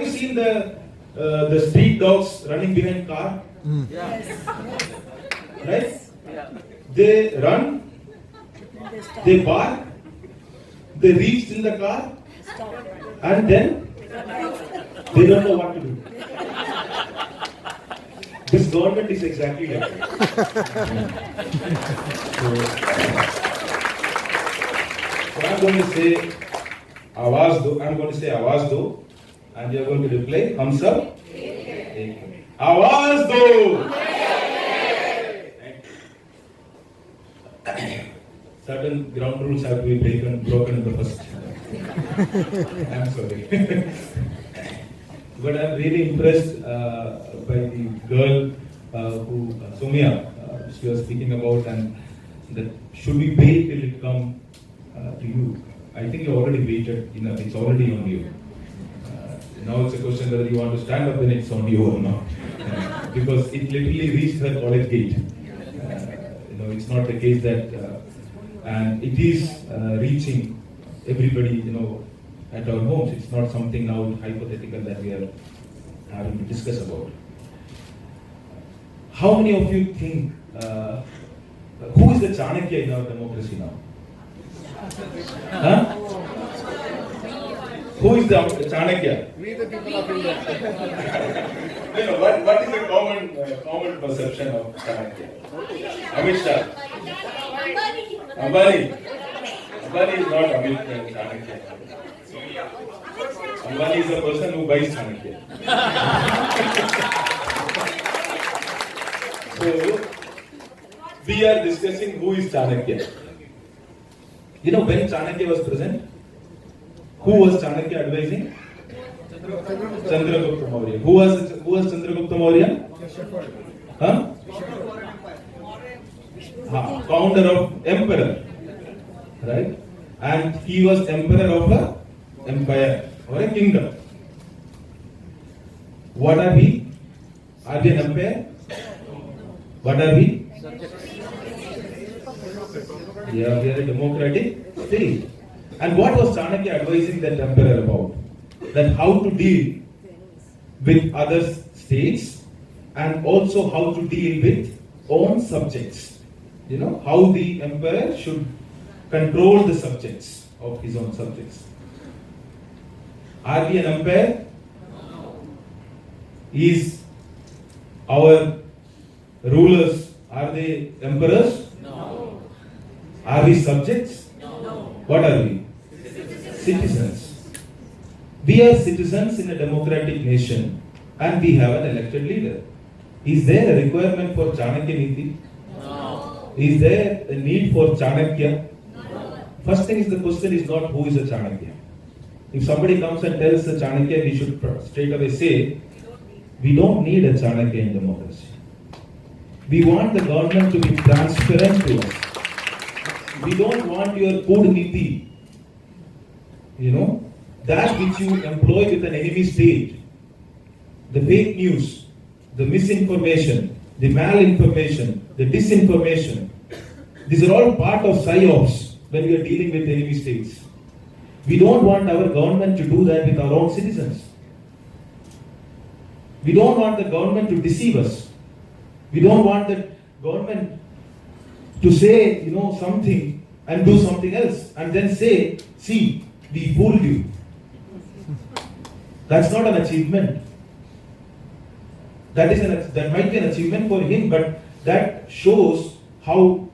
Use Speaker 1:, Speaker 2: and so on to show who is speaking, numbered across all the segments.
Speaker 1: you seen the street dogs running behind car?
Speaker 2: Yes.
Speaker 1: Right? They run, they bark, they reach in the car, and then they don't know what to do. This government is exactly like that. So I'm going to say Awaz Do. I'm going to say Awaz Do, and you're going to reply Hum Sab Awaz Do. Certain ground rules have to be broken in the first. I'm sorry. But I'm really impressed by the girl who, Somia, she was speaking about, and that should we wait till it come to you? I think you already waited enough, it's already on you. Now it's a question whether you want to stand up when it's on you or not. Because it literally reached her college gate. It's not the case that, and it is reaching everybody, at our homes. It's not something now hypothetical that we are having to discuss about. How many of you think, who is the Chanakya in our democracy now? Huh? Who is the Chanakya?
Speaker 2: We the people of India.
Speaker 1: What is the common perception of Chanakya? Amit Shah. Ambani. Ambani is not Amit Chanakya. Ambani is a person who buys Chanakya. So, we are discussing who is Chanakya. When Chanakya was present, who was Chanakya advising? Chandragupta Maurya. Who was Chandragupta Maurya? Huh? Founder of emperor, right? And he was emperor of a empire or a kingdom. What are we? Are we an empire? What are we? Yeah, we are a democratic state. And what was Chanakya advising that emperor about? That how to deal with other states and also how to deal with own subjects. How the emperor should control the subjects of his own subjects. Are we an empire? Is our rulers, are they emperors?
Speaker 2: No.
Speaker 1: Are we subjects?
Speaker 2: No.
Speaker 1: What are we? Citizens. We are citizens in a democratic nation and we have an elected leader. Is there a requirement for Chanakya Niti?
Speaker 2: No.
Speaker 1: Is there a need for Chanakya?
Speaker 2: No.
Speaker 1: First thing is, the question is not who is a Chanakya. If somebody comes and tells a Chanakya, we should straight away say, we don't need a Chanakya in democracy. We want the government to be transparent to us. We don't want your code niti. That which you employ with an enemy state. The fake news, the misinformation, the malinformation, the disinformation. These are all part of psyops when we are dealing with enemy states. We don't want our government to do that with our own citizens. We don't want the government to deceive us. We don't want the government to say, something and do something else and then say, see, we fooled you. That's not an achievement. That might be an achievement for him, but that shows how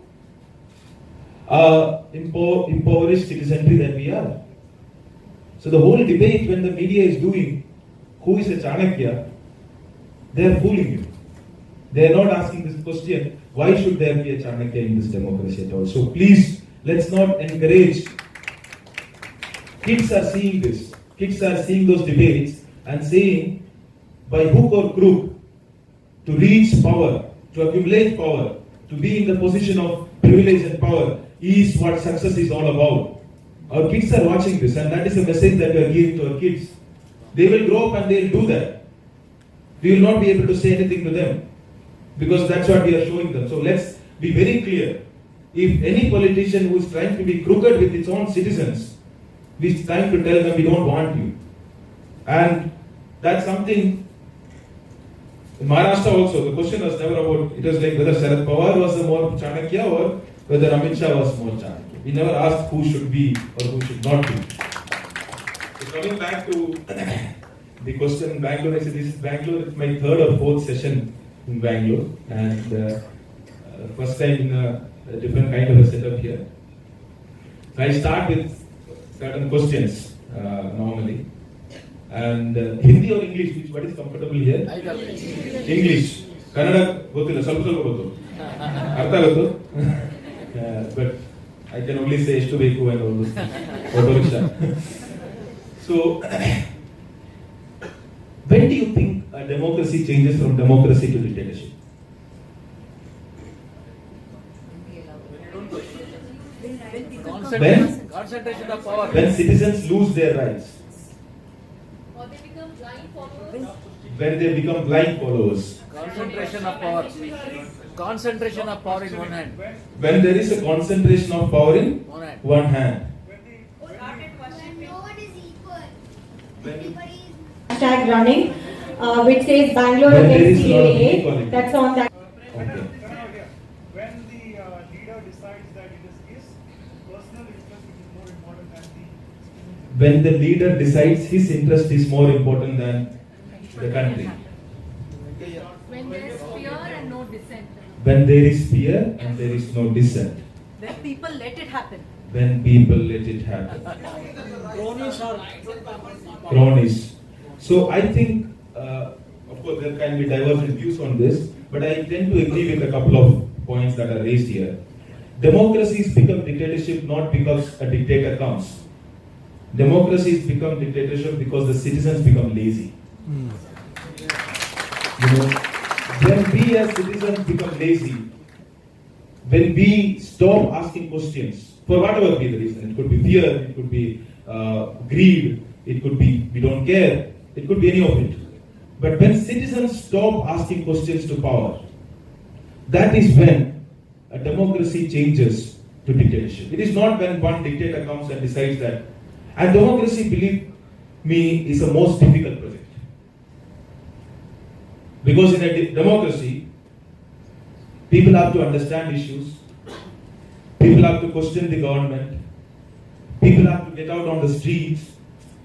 Speaker 1: impoverished citizenry that we are. So the whole debate when the media is doing, who is a Chanakya, they are fooling you. They are not asking this question, why should there be a Chanakya in this democracy at all? So please, let's not encourage. Kids are seeing this. Kids are seeing those debates and saying, by hook or crook, to reach power, to accumulate power, to be in the position of privilege and power is what success is all about. Our kids are watching this, and that is a message that we are giving to our kids. They will grow up and they will do that. We will not be able to say anything to them because that's what we are showing them. So let's be very clear. If any politician who is trying to be crooked with its own citizens, it's time to tell them we don't want you. And That's something. In Maharashtra also, the question was never about, it was like whether Sharad Pawar was the more Chanakya or whether Amit Shah was more Chanakya. We never asked who should be or who should not be. So coming back to the question in Bangalore, I said this is Bangalore, it's my third or fourth session in Bangalore, and first time in a different kind of a setup here. So I start with certain questions normally. And Hindi or English, which what is comfortable here? English. Kannada gottilla, ಸ್ವಲ್ಪ ಗೊತ್ತು. ಅರ್ಥ ಆಗುತ್ತೋ? But I can only say ಎಷ್ಟು ಬೇಕು and all those things. Auto rickshaw. So, when do you think a democracy changes from democracy to dictatorship?
Speaker 2: Concentration of power.
Speaker 1: When citizens lose their rights.
Speaker 3: Or they become blind followers.
Speaker 1: When they become blind followers.
Speaker 2: Concentration of power. Concentration of power in one hand.
Speaker 1: When there is a concentration of power in one hand.
Speaker 4: No one is equal.
Speaker 1: When,
Speaker 4: Everybody is
Speaker 5: Hashtag running, which says Bangalore
Speaker 1: When there
Speaker 5: against
Speaker 1: is a lot of
Speaker 5: CAA.
Speaker 1: inequality.
Speaker 5: That's on that.
Speaker 1: okay.
Speaker 6: When the leader decides that it is his personal interest which is more important than the
Speaker 1: When the leader decides his interest is more important than the country.
Speaker 3: When there is fear and no dissent.
Speaker 1: When there is fear and there is no dissent.
Speaker 3: When people let it happen.
Speaker 1: When people let it happen. Cronies. So I think, of course, there can be divergent views on this, but I tend to agree with a couple of points that are raised here. Democracies become dictatorship not because a dictator comes. Democracies become dictatorship because the citizens become lazy. You know, when we as citizens become lazy, when we stop asking questions, for whatever be the reason, it could be fear, it could be greed, it could be we don't care, it could be any of it. But when citizens stop asking questions to power, that is when a democracy changes to dictatorship. It is not when one dictator comes and decides that. And democracy, believe me, is the most difficult project. Because in a democracy, people have to understand issues, people have to question the government, people have to get out on the streets.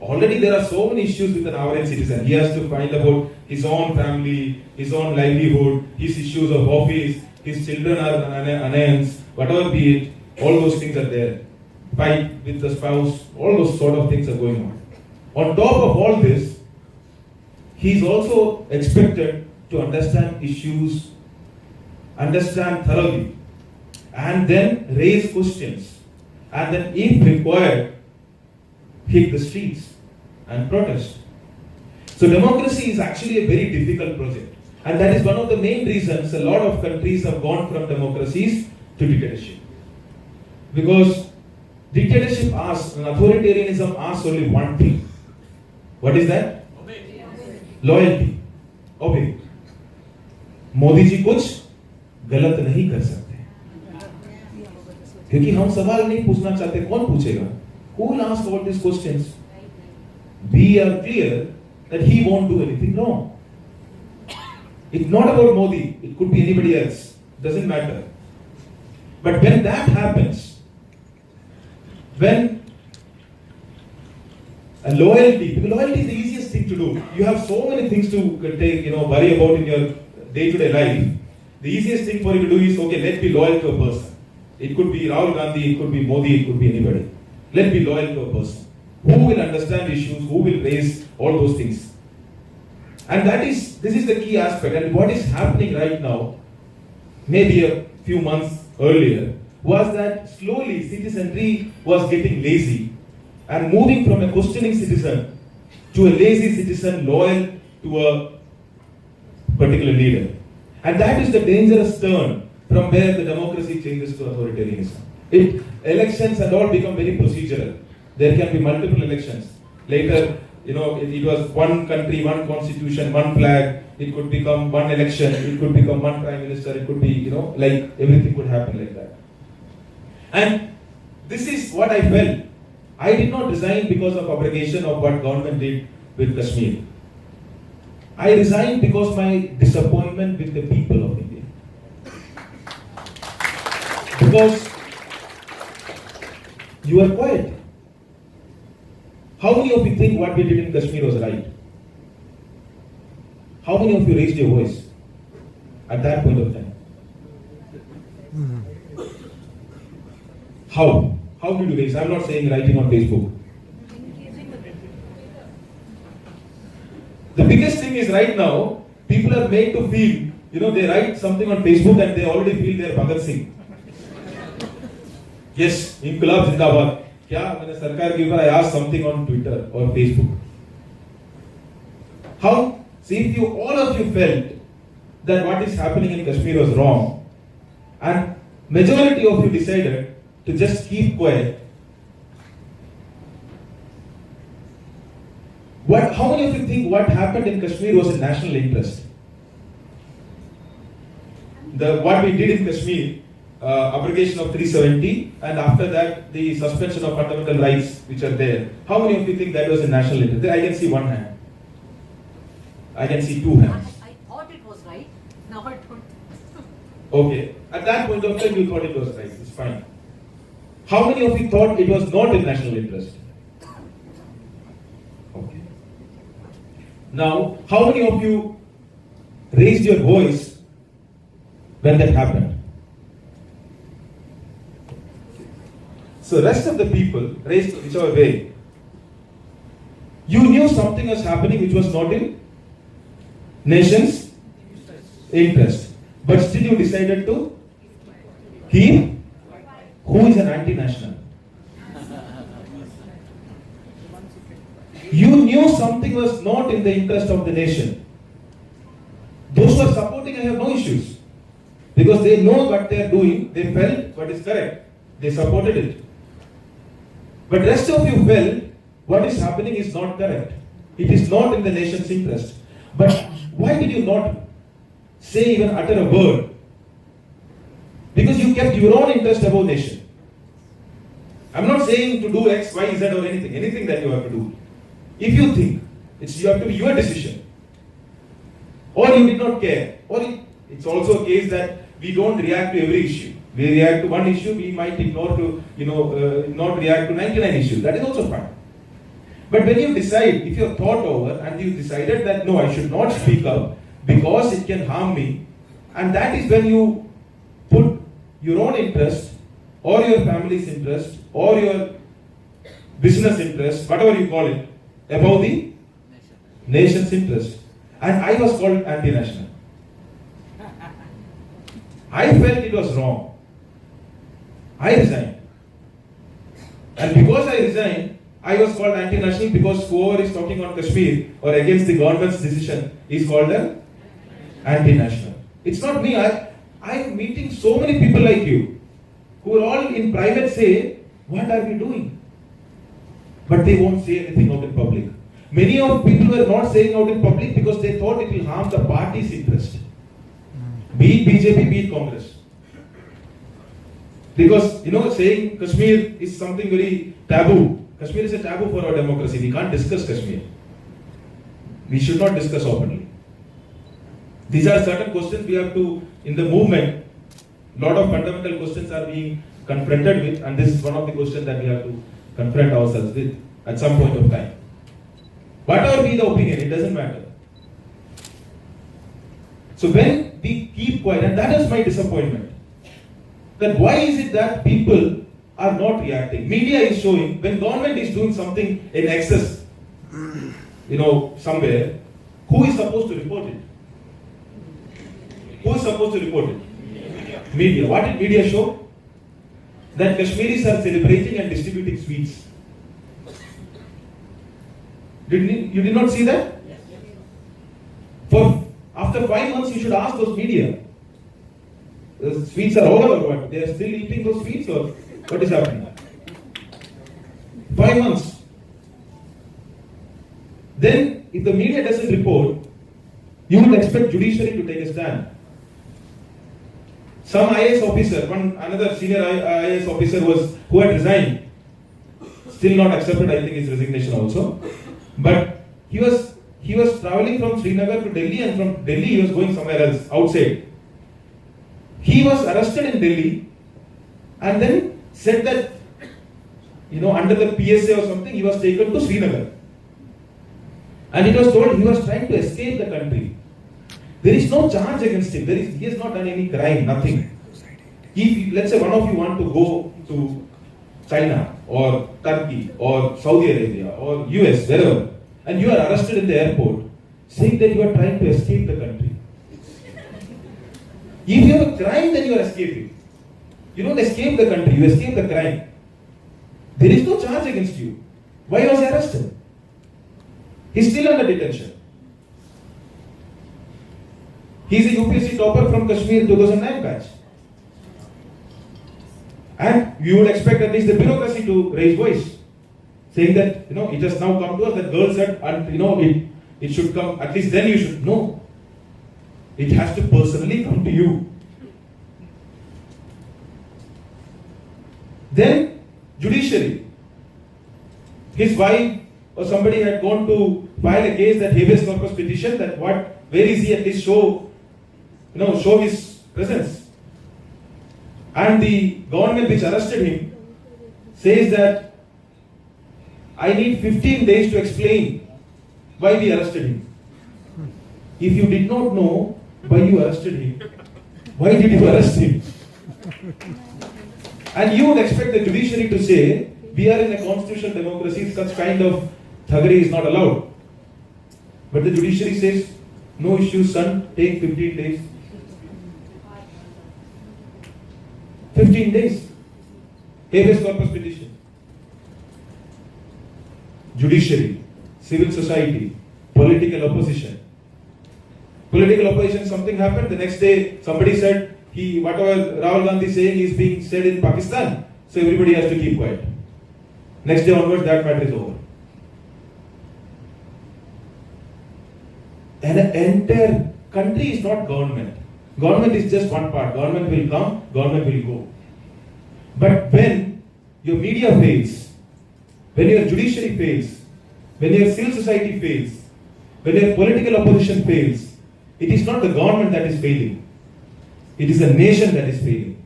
Speaker 1: Already there are so many issues with an average citizen. He has to find about his own family, his own livelihood, his issues of office, his children are annoyance, whatever be it, all those things are there. Fight with the spouse, all those sort of things are going on. On top of all this, he is also expected to understand issues, understand thoroughly, and then raise questions, and then if required, hit the streets and protest. So democracy is actually a very difficult project, and that is one of the main reasons a lot of countries have gone from democracies to dictatorship. Because dictatorship asks, and authoritarianism asks only one thing. What is that?
Speaker 2: Obey.
Speaker 1: Loyalty. Obey. Modi ji कुछ गलत नहीं कर सकते, क्योंकि हम सवाल नहीं पूछना चाहते, कौन पूछेगा? Who will ask all these questions? We are clear that he won't do anything wrong. It's not about Modi, it could be anybody else, doesn't matter. But when that happens, when a loyalty is the easiest thing to do. You have so many things to take, worry about in your day-to-day life. The easiest thing for you to do is, okay, let's be loyal to a person. It could be Rahul Gandhi, it could be Modi, it could be anybody. Let's be loyal to a person who will understand issues, who will raise all those things. And this is the key aspect. And what is happening right now, maybe a few months earlier, was that slowly citizenry was getting lazy and moving from a questioning citizen to a lazy citizen loyal to a particular leader. And that is the dangerous turn from where the democracy changes to authoritarianism. Elections and all become very procedural. There can be multiple elections. Later, it was one country, one constitution, one flag. It could become one election. It could become one prime minister. It could be, like everything could happen like that. And this is what I felt. I did not resign because of abrogation of what government did with Kashmir. I resigned because my disappointment with the people of India. Because you are quiet. How many of you think what we did in Kashmir was right? How many of you raised your voice at that point of time? How? How did you raise? I'm not saying writing on Facebook. The biggest thing is right now, people are made to feel, they write something on Facebook and they already feel they're Bhagat Singh. Yes, Inqilab Zindabad. Kya? When the Sarkar gave I asked something on Twitter or Facebook. How? See, if all of you felt that what is happening in Kashmir was wrong, and majority of you decided to just keep quiet, how many of you think what happened in Kashmir was a national interest? What we did in Kashmir, abrogation of 370, and after that the suspension of fundamental rights which are there. How many of you think that was a national interest? I can see one hand. I can see two hands.
Speaker 4: I thought it was right. Now I don't.
Speaker 1: Okay. At that point of time, you thought it was right. It's fine. How many of you thought it was not in national interest? Okay. Now, how many of you raised your voice when that happened? So, rest of the people raised whichever way. You knew something was happening which was not in nation's interest, but still you decided to keep. Who is an anti-national? You knew something was not in the interest of the nation. Those who are supporting, I have no issues, because they know what they are doing. They felt what is correct. They supported it. But rest of you felt what is happening is not correct. It is not in the nation's interest. But why did you not say, even utter a word? Because you kept your own interest above nation. I'm not saying to do X, Y, Z or anything that you have to do. If you think, you have to be your decision. Or you did not care. Or it's also a case that we don't react to every issue. We react to one issue, we might ignore not react to 99 issues. That is also fine. But when you decide, if you have thought over and you decided that no, I should not speak up because it can harm me, and that is when you put your own interest or your family's interest or your business interest, whatever you call it, above the nation's interest. And I was called anti-national. I felt it was wrong. I resigned. And because I resigned, I was called anti-national because whoever is talking on Kashmir or against the government's decision is called an anti-national. It's not me. I'm meeting so many people like you who are all in private say, what are we doing? But they won't say anything out in public. Many of people were not saying out in public because they thought it will harm the party's interest. Be it BJP, be it Congress. Because, saying Kashmir is something very taboo. Kashmir is a taboo for our democracy. We can't discuss Kashmir. We should not discuss openly. These are certain questions we have to, in the movement, a lot of fundamental questions are being confronted with, and this is one of the questions that we have to confront ourselves with at some point of time. Whatever be the opinion, it doesn't matter. So when we keep quiet, and that is my disappointment, that why is it that people are not reacting? Media is showing when government is doing something in excess, somewhere, who is supposed to report it? Who is supposed to report it? Media. What did media show? That Kashmiris are celebrating and distributing sweets. You did not see that? After 5 months, you should ask those media. The sweets are over or what? They are still eating those sweets or what is happening? 5 months. Then, if the media doesn't report, you would expect judiciary to take a stand. Some IAS officer, another senior IAS officer who had resigned, still not accepted, I think, his resignation also. But he he was traveling from Srinagar to Delhi, and from Delhi he was going somewhere else, outside. He was arrested in Delhi and then said that, under the PSA or something, he was taken to Srinagar. And it was told he was trying to escape the country. There is no charge against him. He has not done any crime, nothing. If, let's say, one of you want to go to China or Turkey or Saudi Arabia or US, wherever, and you are arrested in the airport, saying that you are trying to escape the country. If you have a crime, then you are escaping. You don't escape the country, you escape the crime. There is no charge against you. Why was he arrested? He's still under detention. He's a UPSC topper from Kashmir 2009 batch. And you would expect at least the bureaucracy to raise voice, saying that, it has now come to us that girls said, and it should come, at least then you should know. It has to personally come to you. Then, judiciary. His wife or somebody had gone to file a case, that habeas corpus petition, that where is he, at least show his presence. And the government which arrested him says that I need 15 days to explain why we arrested him. If you did not know why you arrested him, why did you arrest him? And you would expect the judiciary to say, we are in a constitutional democracy, such kind of thuggery is not allowed. But the judiciary says, no issues, son, take 15 days. 15 days. Habeas corpus petition. Judiciary, civil society, political opposition. Political opposition, something happened, the next day somebody said, whatever Rahul Gandhi is saying is being said in Pakistan, so everybody has to keep quiet. Next day onwards, that matter is over. And the entire country is not government. Government is just one part. Government will come, government will go. But when your media fails, when your judiciary fails, when your civil society fails, when your political opposition fails, it is not the government that is failing. It is the nation that is failing.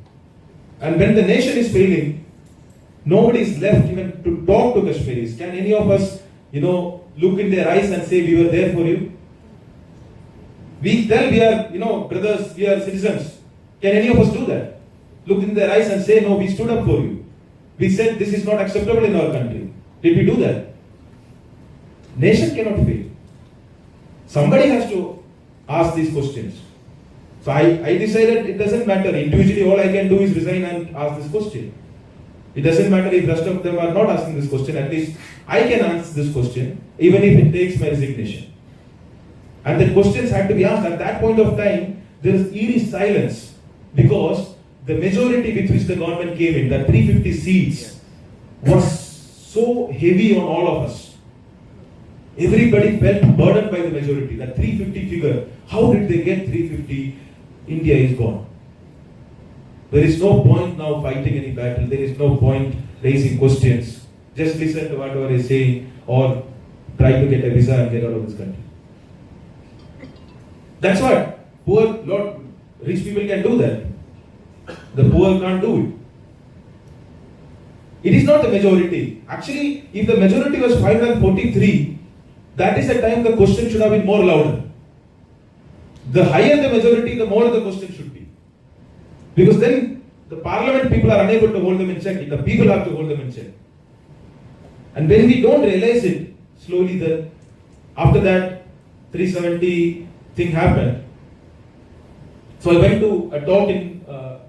Speaker 1: And when the nation is failing, nobody is left even to talk to Kashmiris. Can any of us, look in their eyes and say, we were there for you? We tell we are, brothers, we are citizens. Can any of us do that? Look in their eyes and say, no, we stood up for you. We said this is not acceptable in our country. Did we do that? Nation cannot fail. Somebody has to ask these questions. So I decided it doesn't matter. Individually, all I can do is resign and ask this question. It doesn't matter if the rest of them are not asking this question. At least I can answer this question, even if it takes my resignation. And the questions had to be asked. At that point of time, there is eerie silence, because the majority with which the government came in, that 350 seats, was so heavy on all of us. Everybody felt burdened by the majority, that 350 figure. How did they get 350? India is gone. There is no point now fighting any battle. There is no point raising questions. Just listen to whatever is saying, or try to get a visa and get out of this country. That's what rich people can do that. The poor can't do it. It is not the majority. Actually, if the majority was 543, that is the time the question should have been more louder. The higher the majority, the more the question should be. Because then the parliament people are unable to hold them in check. The people have to hold them in check. And when we don't realize it, slowly after that 370 thing happened. So I went to a talk in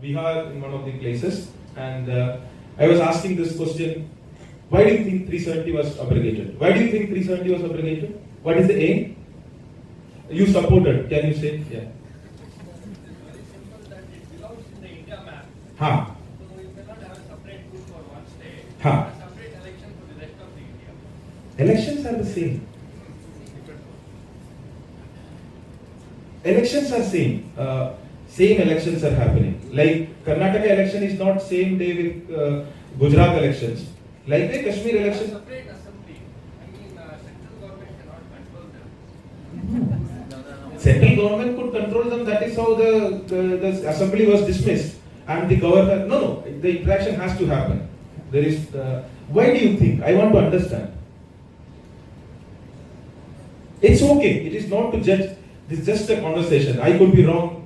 Speaker 1: Bihar in one of the places, and I was asking this question: why do you think 370 was abrogated? Why do you think 370 was abrogated? What is the aim? You supported, can you say? Yeah.
Speaker 7: That it belongs in the India map.
Speaker 1: Ha.
Speaker 7: So we cannot have a separate rule for one state.
Speaker 1: Ha.
Speaker 7: A separate election for the rest of the India.
Speaker 1: Elections are the same. Elections are same. Same elections are happening. Like Karnataka election is not same day with Gujarat elections. Like the Kashmir election.
Speaker 7: Separate assembly. I mean, central government cannot control them.
Speaker 1: Central government could control them. That is how the assembly was dismissed. And the governor, no, the interaction has to happen. There is, why do you think? I want to understand. It's okay. It is not to judge. It's just a conversation. I could be wrong,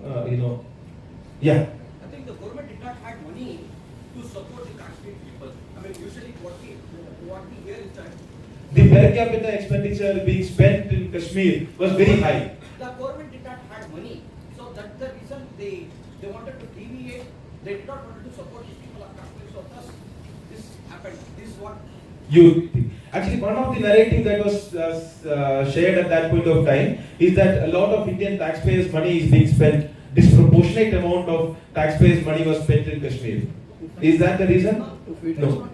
Speaker 1: Yeah.
Speaker 7: I think the government did not have money to support the Kashmir people. I mean, usually what we hear is that
Speaker 1: The per capita expenditure being spent in Kashmir was very high.
Speaker 7: the government did not have money. So that's the reason they wanted to deviate. They did not want to support the people of Kashmir. So thus this happened. This is what
Speaker 1: You actually, one of the narrative that was shared at that point of time is that a lot of Indian taxpayers' money is being spent. Disproportionate amount of taxpayers' money was spent in Kashmir. Is that the reason?
Speaker 2: To feed
Speaker 1: No.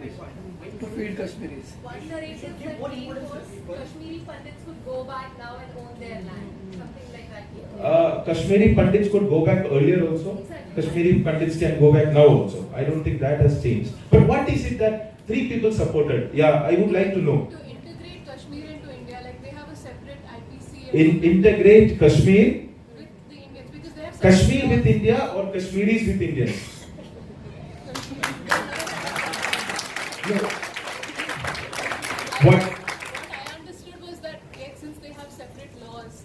Speaker 2: To feed Kashmiris.
Speaker 3: One narrative that came was Kashmiri Pandits could go back now and own their land. Something like that.
Speaker 1: Kashmiri Pandits could go back earlier also.
Speaker 3: Exactly.
Speaker 1: Kashmiri Pandits can go back now also. I don't think that has changed. But what is it that three people supported? Yeah, I would like to know.
Speaker 3: To integrate Kashmir into India, like they have a separate IPC.
Speaker 1: Integrate Kashmir,
Speaker 3: With the Indians, because they have
Speaker 1: Kashmir with India or Kashmiris with Indians? No. What?
Speaker 3: What I understood was that since they have separate laws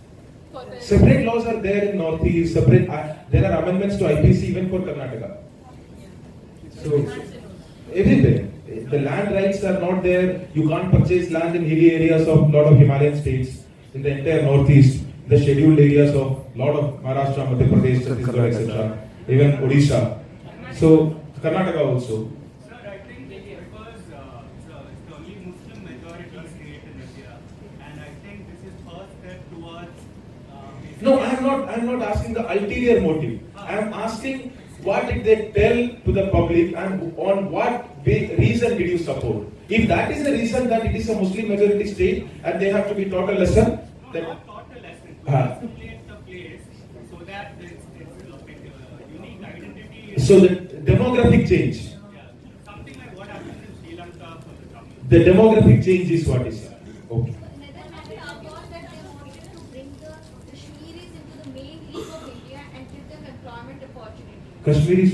Speaker 3: for their
Speaker 1: Separate laws are there in Northeast. Separate. There are amendments to IPC even for Karnataka. So everywhere. The land rights are not there. You can't purchase land in hilly areas of lot of Himalayan states, in the entire northeast, the scheduled areas of lot of Maharashtra, Madhya Pradesh, Chhattisgarh, etc. Even Odisha. So Karnataka also.
Speaker 6: Sir, I think because it's the only Muslim majority state in India, and I think this is first step towards.
Speaker 1: No, I am not asking the ulterior motive. I am asking what did they tell to the public and on what reason did you support? If that is the reason that it is a Muslim majority state and they have to be taught a lesson, then
Speaker 6: Not taught a lesson, but to place the place so that it's a unique identity.
Speaker 1: so the demographic change.
Speaker 6: Yeah, something like what happened in Sri Lanka for the Tamil.
Speaker 1: The demographic change is what is. Okay.
Speaker 8: Another matter about that they wanted to bring the Kashmiris into the main league of India and give them employment opportunities.
Speaker 1: Kashmiris.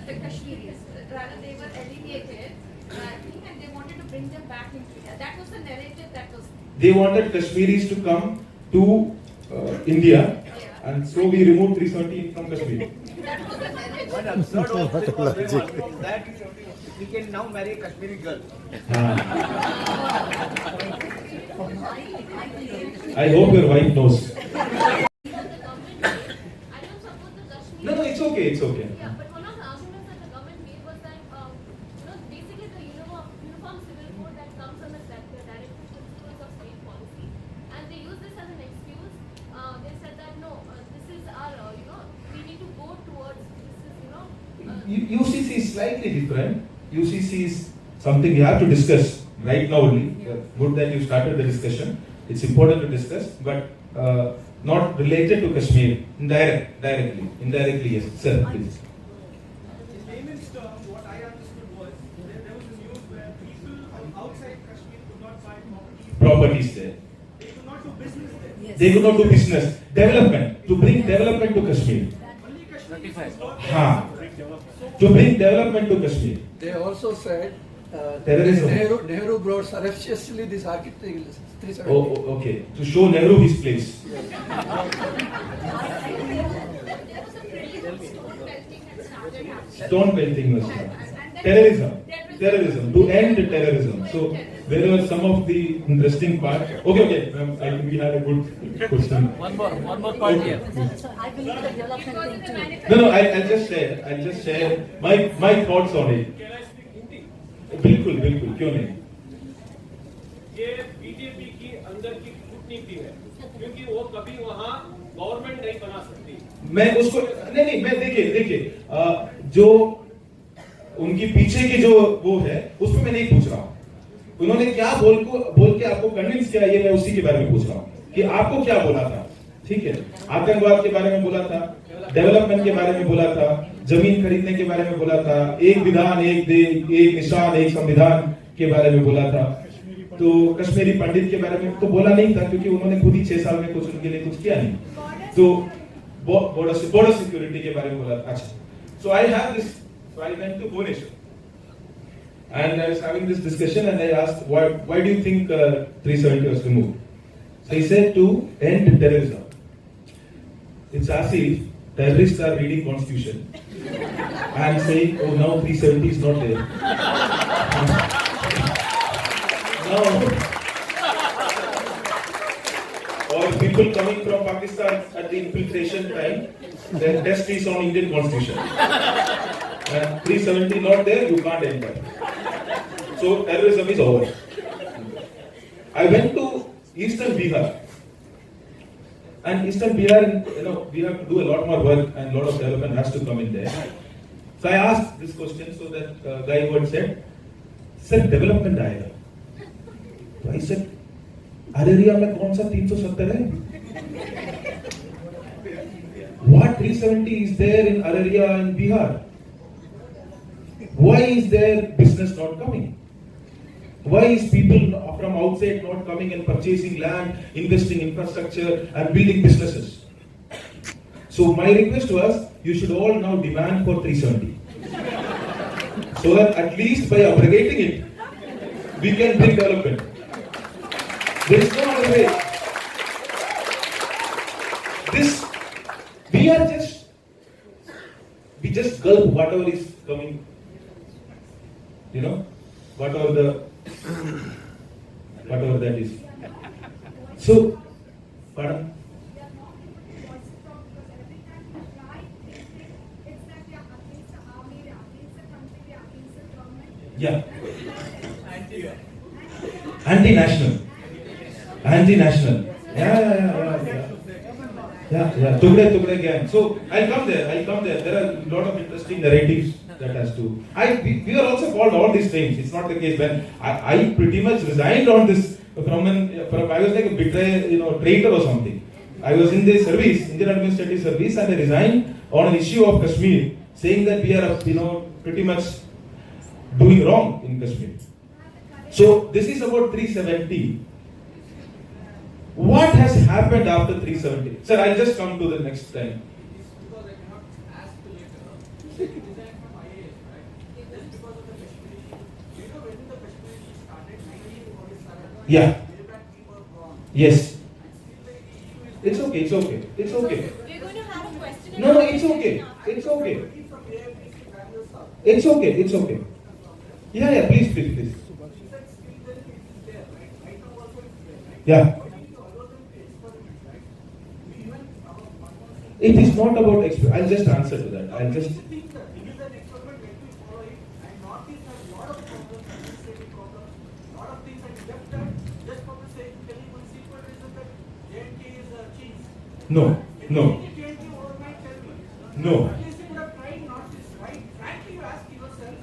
Speaker 8: The Kashmiris, rather they were alienated, and they wanted to bring them back into India. That was the narrative that was.
Speaker 1: They wanted Kashmiris to come to India, and so we removed 317 from Kashmir.
Speaker 8: That was the narrative.
Speaker 7: one absurd of this was that we can now marry a Kashmiri girl.
Speaker 1: I hope your wife knows.
Speaker 8: I don't support the Kashmir.
Speaker 1: No, it's okay, it's okay.
Speaker 8: Yeah, but one of the arguments that the government made was that, basically the uniform civil code that comes under the directive principles of state policy, and they use this as an excuse. They said that no, this is our, we need to go towards this is,
Speaker 1: UCC is slightly different. UCC is something we have to discuss right now only. Good that you started the discussion. It's important to discuss, but not related to Kashmir. Indirectly, yes. Sir, please.
Speaker 6: In layman's terms, what I understood was there was a news where people outside Kashmir could not buy
Speaker 1: Properties there.
Speaker 6: They could not do business there.
Speaker 1: They could not do business. Development. To bring development to Kashmir.
Speaker 6: Only Kashmir
Speaker 2: 25.
Speaker 1: Ha. To bring development to Kashmir.
Speaker 2: They also said
Speaker 1: Terrorism.
Speaker 2: Nehru brought surreptitiously this architecture 370.
Speaker 1: Oh, okay. To show Nehru his place.
Speaker 8: there was a pretty good stone pelting that started happening.
Speaker 1: Stone pelting was done. Terrorism. To end terrorism. So there were some of the interesting part. Okay. I think we had a good question.
Speaker 2: One more point here.
Speaker 4: I believe the development thing too.
Speaker 1: No. I'll just share my thoughts on it.
Speaker 7: Can I speak Hindi?
Speaker 1: बिल्कुल क्यों नहीं?
Speaker 7: ये BJP की अंदर की कूटनीति है, क्योंकि वो कभी वहाँ गवर्नमेंट नहीं बना सकती।
Speaker 1: मैं उसको नहीं मैं देखिए जो उनकी पीछे की जो वो है उसमें मैं नहीं पूछ रहा हूँ। उन्होंने क्या बोल के आपको कन्विंस किया ये मैं उसी के बारे में पूछ रहा हूँ कि आपको क्या बोला था। ठीक है, आतंकवाद के बारे में बोला था, डेवलपमेंट के बारे में बोला था, जमीन खरीदने के बारे में बोला था, एक विधान एक निशान एक संविधान के बारे में बोला था। तो कश्मीरी पंडित के बारे में तो बोला नहीं था क्योंकि उन्होंने खुद ही 6 साल में कुछ उनके लिए कुछ किया नहीं। तो बॉर्डर सिक्योरिटी के बारे में बोला। अच्छा, so I have this, so I went to Bhubaneswar and I was having this discussion and I asked why do you think 370 was removed? So he said to end terrorism. It's as if terrorists are reading constitution and saying, oh now 370 is not there. Now, or people coming from Pakistan at the infiltration time, their test is on Indian constitution. And 370 not there, you can't enter. So terrorism is over. I went to Eastern Bihar. And Eastern Bihar, we have to do a lot more work and a lot of development has to come in there. So I asked this question, so that guy who had said, sir, development आएगा. So I said, Araria में कौन सा 370 है? What 370 is there in Araria and Bihar? Why is their business not coming? Why is people from outside not coming and purchasing land, investing in infrastructure and building businesses? So my request was, you should all now demand for 370. So that at least by abrogating it, we can bring development. There is no other way. We just gulp whatever is coming, whatever that is. So, pardon? Yeah. Anti-national. Yeah. Tugde gang. So I'll come there. There are a lot of interesting narratives that has to. We are also called all these things. It's not the case. When I pretty much resigned on this from I was like a betrayer, traitor or something. I was in the service, Indian Administrative Service, and I resigned on an issue of Kashmir, saying that we are, pretty much doing wrong in Kashmir. So this is about 370. What has happened after 370? Sir, I'll just come to the next time.
Speaker 7: Because I cannot ask later. You said you designed from IAS, right? Just because of the Kashmiri issue. When the Kashmiri issue started, 1947.
Speaker 1: Yeah.
Speaker 7: Back people gone.
Speaker 1: Yes.
Speaker 7: And still the issue is.
Speaker 1: It's okay.
Speaker 8: We're going to have a question.
Speaker 1: No, it's okay.
Speaker 7: From AFDC Bangalore South.
Speaker 1: It's okay. Yeah, please.
Speaker 7: You said still the issue is there, right? Right now also it's there, right?
Speaker 1: Yeah. It is not about experiment. I'll just answer to that.
Speaker 7: It is an experiment when we follow it, and Northeast has a lot of problems, administrative problems, lot of things, and left that just for the sake of telling one simple reason that JNK is cheese.
Speaker 1: No.
Speaker 7: JNK overnight tell me.
Speaker 1: No.
Speaker 7: At least you would have tried Northeast, right? Frankly, you ask yourself.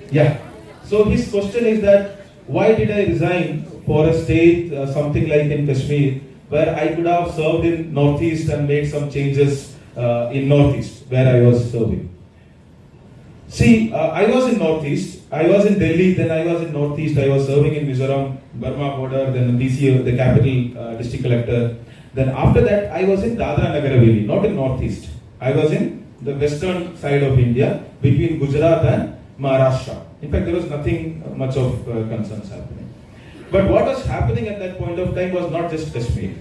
Speaker 1: Yeah. So his question is that why did I resign for a state, something like in Kashmir, where I could have served in Northeast and made some changes in Northeast, where I was serving. See, I was in Northeast, I was in Delhi, then I was in Northeast, I was serving in Mizoram, Burma border, then DC, the capital district collector. Then after that, I was in Dadra Nagar Haveli, not in Northeast. I was in the western side of India, between Gujarat and Maharashtra. In fact, there was nothing much of concerns happening. But what was happening at that point of time was not just Kashmir.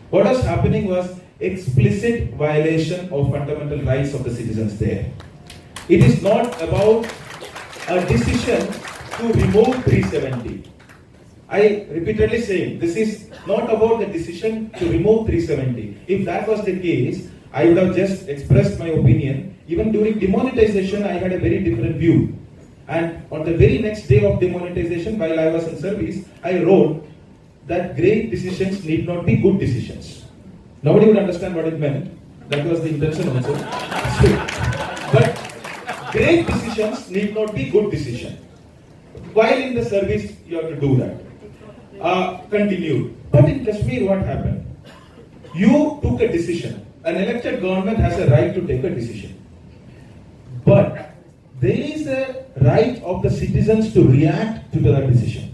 Speaker 1: What was happening was explicit violation of fundamental rights of the citizens there. It is not about a decision to remove 370. I repeatedly say, this is not about the decision to remove 370. If that was the case, I would have just expressed my opinion. Even during demonetization, I had a very different view. And on the very next day of demonetization, while I was in service, I wrote that great decisions need not be good decisions. Nobody would understand what it meant. That was the intention also. But great decisions need not be good decisions. While in the service, you have to do that. Continued. But in Kashmir, what happened? You took a decision. An elected government has a right to take a decision. But there is a right of the citizens to react to that decision.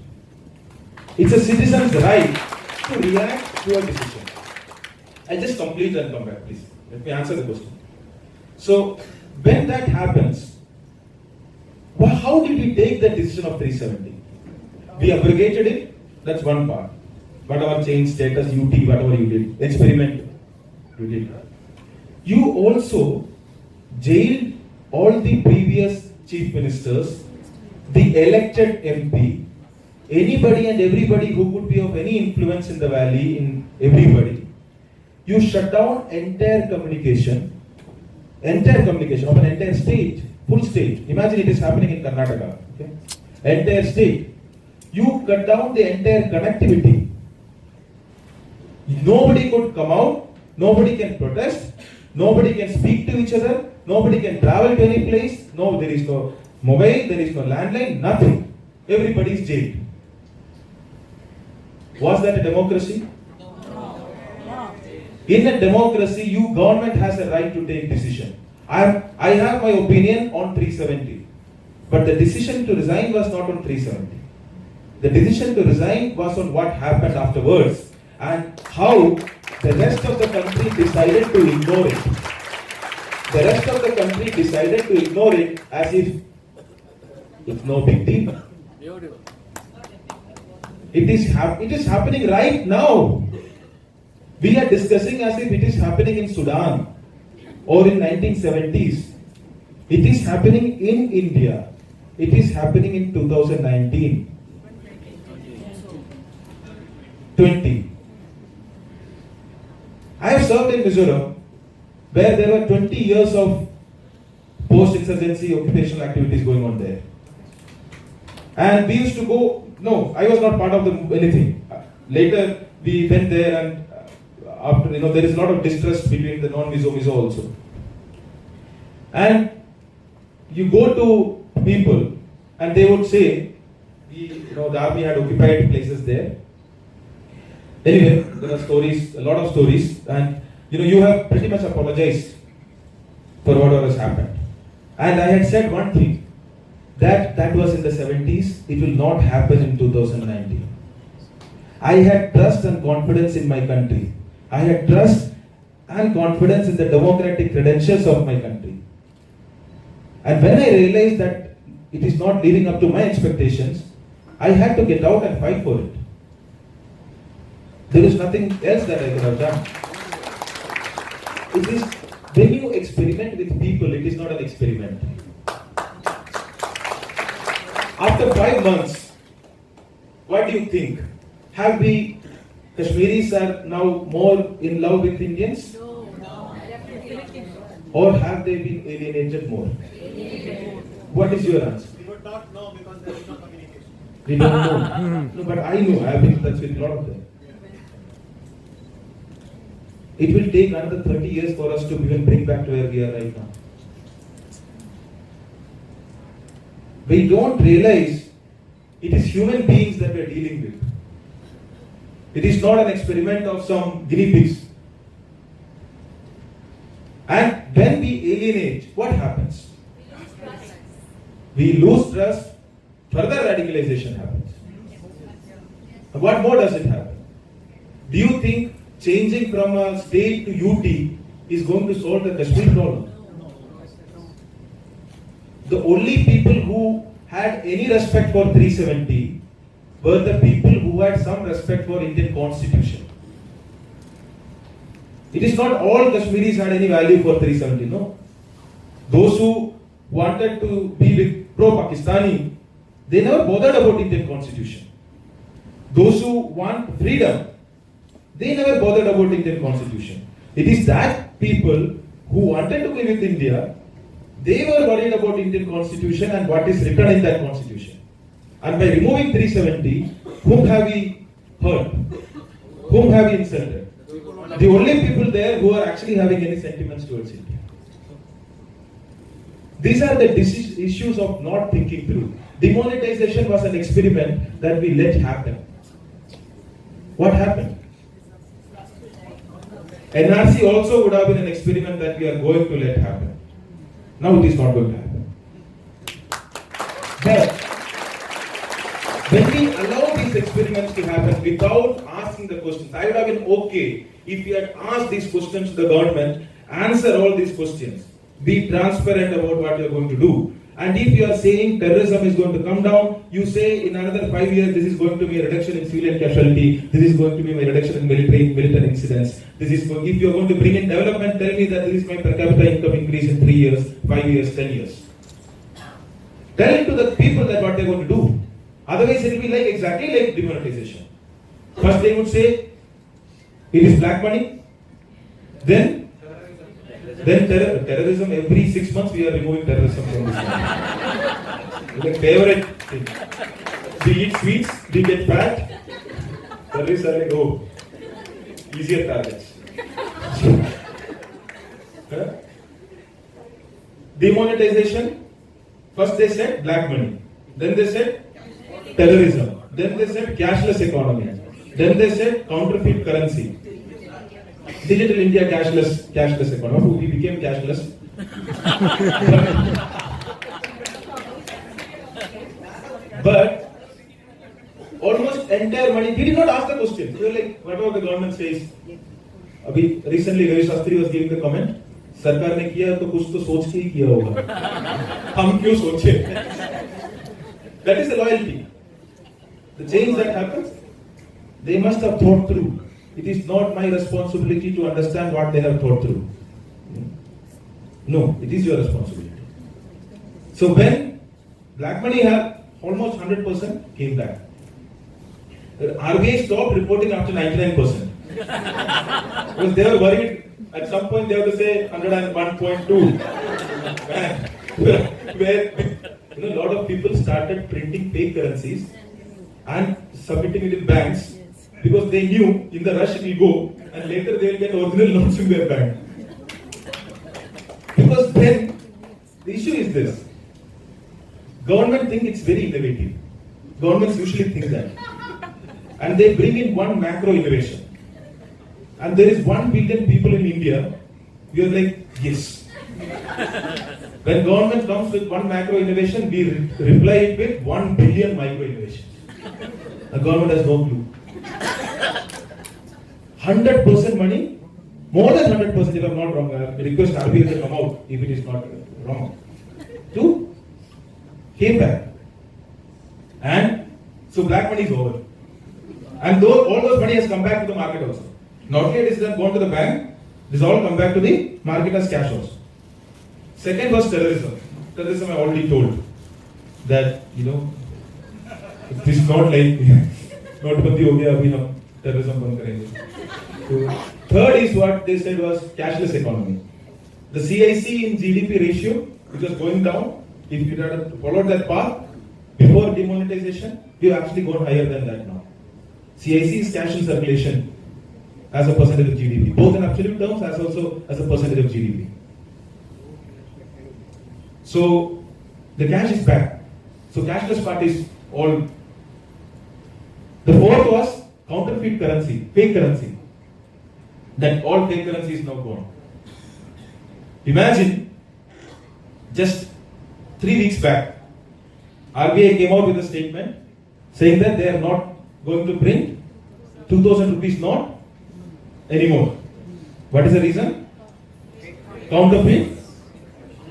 Speaker 1: It's a citizen's right to react to a decision. I'll just complete and come back, please. Let me answer the question. So, when that happens, how did we take the decision of 370? We abrogated it, that's one part. Whatever change status, UT, whatever you did, experiment, you did. You also jailed all the previous chief ministers, the elected MP, anybody and everybody who could be of any influence in the valley, in everybody. You shut down entire communication of an entire state, full state. Imagine it is happening in Karnataka, okay? Entire state. You cut down the entire connectivity. Nobody could come out, nobody can protest, nobody can speak to each other, nobody can travel to any place, no, there is no mobile, there is no landline, nothing. Everybody is jailed. Was that a democracy? In a democracy, government has a right to take decision. I have my opinion on 370, but the decision to resign was not on 370. The decision to resign was on what happened afterwards and how the rest of the country decided to ignore it. The rest of the country decided to ignore it as if it's no big deal.
Speaker 2: Beautiful.
Speaker 1: It is happening right now. We are discussing as if it is happening in Sudan or in 1970s. It is happening in India. It is happening in 2019. 20. I have served in Mizoram where there were 20 years of post-insurgency occupational activities going on there. And we used to go, no, I was not part of anything. Later we went there and after, there is a lot of distrust between the non-Mizo also. And you go to people and they would say, the army had occupied places there. Anyway, there are stories, a lot of stories, and you have pretty much apologized for whatever has happened. And I had said one thing, that was in the 70s, it will not happen in 2019. I had trust and confidence in my country. I had trust and confidence in the democratic credentials of my country. And when I realized that it is not living up to my expectations, I had to get out and fight for it. There is nothing else that I could have done. It is when you experiment with people, it is not an experiment. After 5 months, what do you think? Have we, Kashmiris are now more in love with Indians?
Speaker 4: No, definitely.
Speaker 1: Or have they been alienated more? What is your answer?
Speaker 7: We would not know because there is no communication.
Speaker 1: We don't know. No, but I know. I have been in touch with a lot of them. It will take another 30 years for us to even bring back to where we are right now. We don't realize it is human beings that we are dealing with. It is not an experiment of some guinea pigs. And when we alienate, what happens? We lose trust, further radicalization happens. What more does it happen? Do you think changing from a state to UT is going to solve the Kashmir problem? The only people who had any respect for 370 were the people who had some respect for Indian Constitution. It is not all Kashmiris had any value for 370, no. Those who wanted to be with pro-Pakistani, they never bothered about Indian Constitution. Those who want freedom, they never bothered about Indian Constitution. It is that people who wanted to be with India, they were worried about Indian Constitution and what is written in that Constitution. And by removing 370, whom have we hurt? Whom have we insulted? The only people there who are actually having any sentiments towards India. These are the issues of not thinking through. Demonetization was an experiment that we let happen. What happened? NRC also would have been an experiment that we are going to let happen. Now it is not going to happen. But when we allow these experiments to happen without asking the questions. I would have been okay if you had asked these questions to the government, answer all these questions, be transparent about what you are going to do. And if you are saying terrorism is going to come down, you say in another 5 years this is going to be a reduction in civilian casualty, this is going to be a reduction in military incidents. If you are going to bring in development, tell me that this is my per capita income increase in 3 years, 5 years, 10 years. Tell it to the people that what they are going to do. Otherwise it will be like exactly like demonetization. First they would say it is black money, then terrorism. Every 6 months we are removing terrorism from this country. It's like favorite thing. We eat sweets, we get fat. Terrorists are like, oh, easier targets. Demonetization. First they said black money, then they said terrorism, then they said cashless economy, then they said counterfeit currency. Digital India cashless economy. We became cashless. But almost entire money. We did not ask the question. We were like, whatever the government says. Recently, Ravi Shastri was giving the comment. सरकार ने किया तो कुछ तो सोच के ही किया होगा. हम क्यों सोचे? That is the loyalty. The change that happens, they must have thought through. It is not my responsibility to understand what they have thought through. No, it is your responsibility. So when black money had almost 100% came back. RBI stopped reporting after 99%. Because they were worried. At some point they have to say 101.2. Where a lot of people started printing fake currencies and submitting it in banks because they knew in the rush it will go and later they will get original notes in their bank. Because then the issue is this. Government think it's very innovative. Governments usually think that. And they bring in one macro innovation. And there is 1 billion people in India, we are like, yes. When government comes with one macro innovation, we reply it with 1 billion micro innovations. The government has no clue. 100% money, more than 100% if I am not wrong, I request RBI to come out if it is not wrong. 2, came back. And so black money is over. And all those money has come back to the market also. Not only it is gone to the bank, this all come back to the market as cash also. Second was terrorism. Terrorism I already told that, it is not like notbandi ho gaya abhi hum terrorism band karenge. So, third is what they said was cashless economy. The CIC in GDP ratio, which was going down, if you had followed that path before demonetization, we have actually gone higher than that now. CIC is cash in circulation as a percentage of GDP, both in absolute terms as also as a percentage of GDP. So the cash is back. So cashless part is all. The fourth was counterfeit currency, fake currency. That all fake currency is now gone. Imagine just 3 weeks back, RBI came out with a statement saying that they are not going to print 2000 rupees note anymore. What is the reason? Counterfeit.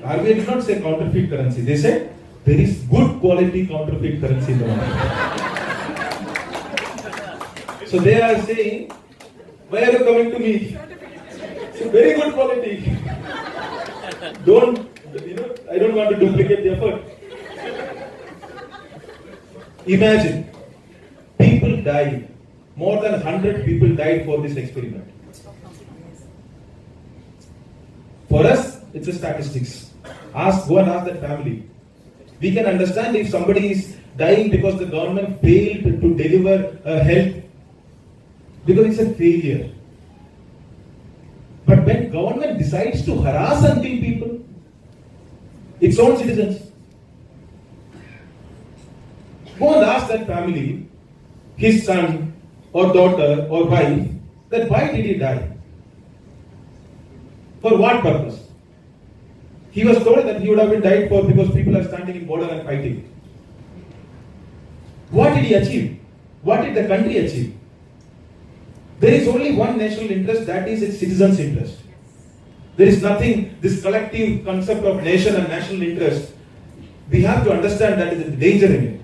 Speaker 1: RBI did not say counterfeit currency. They said there is good quality counterfeit currency in the market. So they are saying, why are you coming to me? It's very good quality. I don't want to duplicate the effort. Imagine, people died. More than 100 people died for this experiment. For us, it's a statistics. Go and ask that family. We can understand if somebody is dying because the government failed to deliver health, because it's a failure. But when government decides to harass and kill people, its own citizens, go and ask that family, his son or daughter or wife, that why did he die? For what purpose? He was told that he would have been died for because people are standing in border and fighting. What did he achieve? What did the country achieve? There is only one national interest, that is its citizens' interest. There is nothing, this collective concept of nation and national interest, we have to understand that is the danger in it.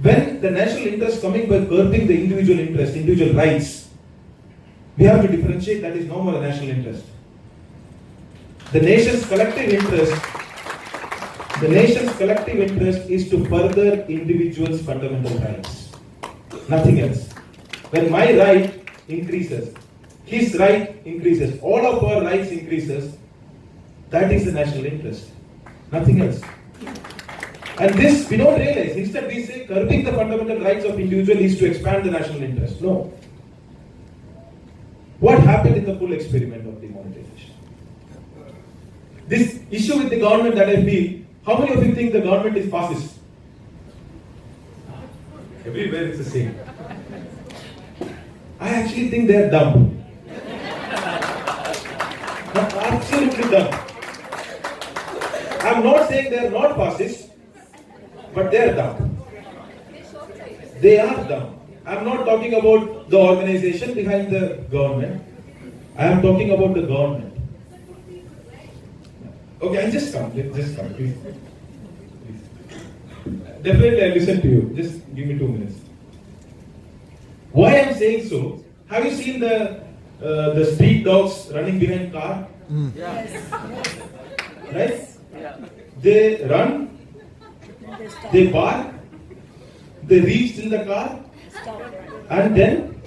Speaker 1: When the national interest coming by curbing the individual interest, individual rights, we have to differentiate, that is no more a national interest. The nation's collective interest is to further individuals' fundamental rights. Nothing else. When my right increases, his right increases, all of our rights increases, that is the national interest. Nothing else. And this we don't realize. Instead we say curbing the fundamental rights of individual is to expand the national interest. No. What happened in the full experiment of demonetization? This issue with the government that I feel, how many of you think the government is fascist? Everywhere it's the same. I actually think they are dumb. Absolutely dumb. I'm not saying they are not fascist, but they are dumb. They are dumb. I'm not talking about the organization behind the government. I am talking about the government. Okay, I'll just come. Just come, please. Definitely I'll listen to you. Just give me 2 minutes. Why I'm saying so? Have you seen the street dogs running behind car?
Speaker 2: Yes.
Speaker 1: Right? Yeah. They run, they bark, they reach in the car, and then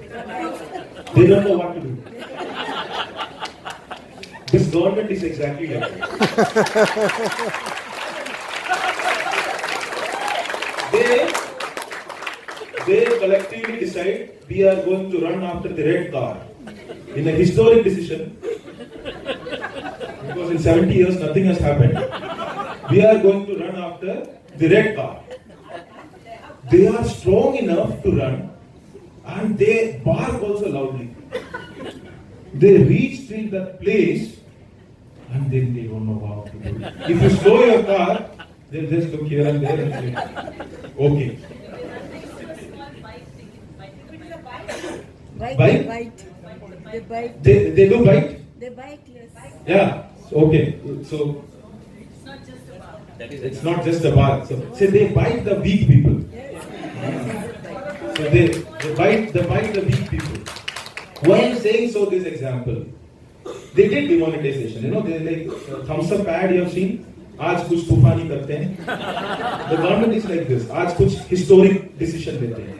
Speaker 1: they don't know what to do. This government is exactly like that. They collectively decide we are going to run after the red car in a historic decision, because in 70 years nothing has happened. We are going to run after the red car. They are strong enough to run, and they bark also loudly. They reach till the place, and then they don't know how to do it. If you slow your car, they'll just look here and there and say, okay. Bite?
Speaker 4: They bite.
Speaker 1: They do bite?
Speaker 4: They bite, yes.
Speaker 1: Yeah. Okay. So it's not just a bark. So they bite the weak people. So they bite the weak people. Why I'm saying so this example? They did demonetization. You know, they like thumbs up ad you have seen. आज कुछ तूफानी करते हैं. The government is like this. आज कुछ historic decision लेते हैं.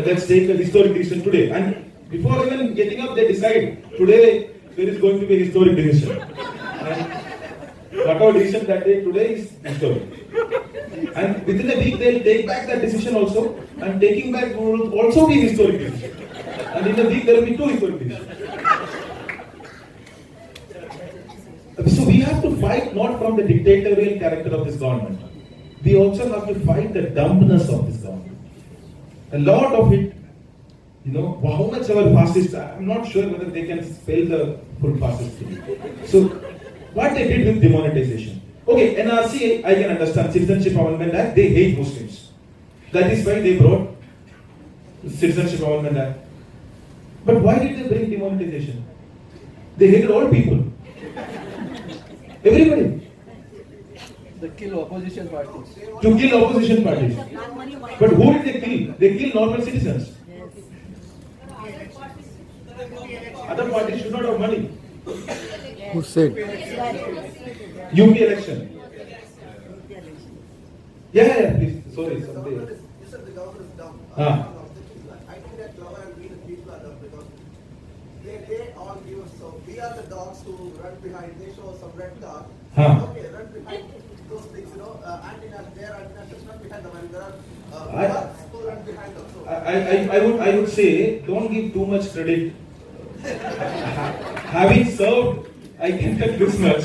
Speaker 1: Let's take a historic decision today. And before even getting up, they decide today there is going to be a historic decision. And whatever decision that day today is historic. And within a week they'll take back that decision also. And taking back will also be historic decision. And in a week there will be 2 historic decisions. So we have to fight not from the dictatorial character of this government. We also have to fight the dumbness of this government. A lot of it, you know, how much our fascists, I'm not sure whether they can spell the full fascist thing. So, what they did with demonetization. Okay, NRC, I can understand, Citizenship Amendment Act, they hate Muslims. That is why they brought Citizenship Amendment Act. But why did they bring demonetization? They hated all people. Everybody.
Speaker 2: They kill opposition parties.
Speaker 1: To kill opposition parties. But who did they kill? They kill normal citizens. Other parties should not have money.
Speaker 9: Who said?
Speaker 1: UP election. Yeah, please. Sorry, something.
Speaker 7: You said the government is dumb.
Speaker 1: Ah.
Speaker 7: I think that clever and we the people are dumb because they all give us, so we are the dogs who run behind, they show some red car.
Speaker 1: Huh.
Speaker 7: Okay, run behind those things, you know, antennas, their antennas just run behind them and there are dogs who run behind them. So
Speaker 1: I would say, don't give too much credit. Having served, I can tell this much.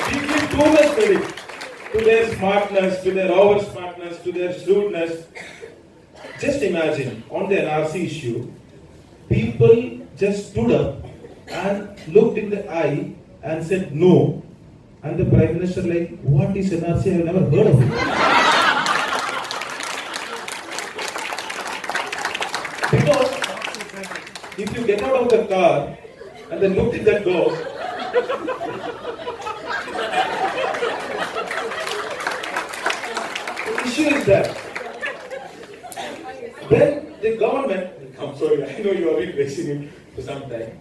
Speaker 1: We give too much credit to their smartness, to their over smartness, to their shrewdness. Just imagine, on the NRC issue, people just stood up and looked in the eye and said no, And the Prime Minister like, what is NRC? I have never heard of it. Because if you get out of the car and then look at that door, the issue is that when the government, I'm sorry, I know you have been raising it for some time.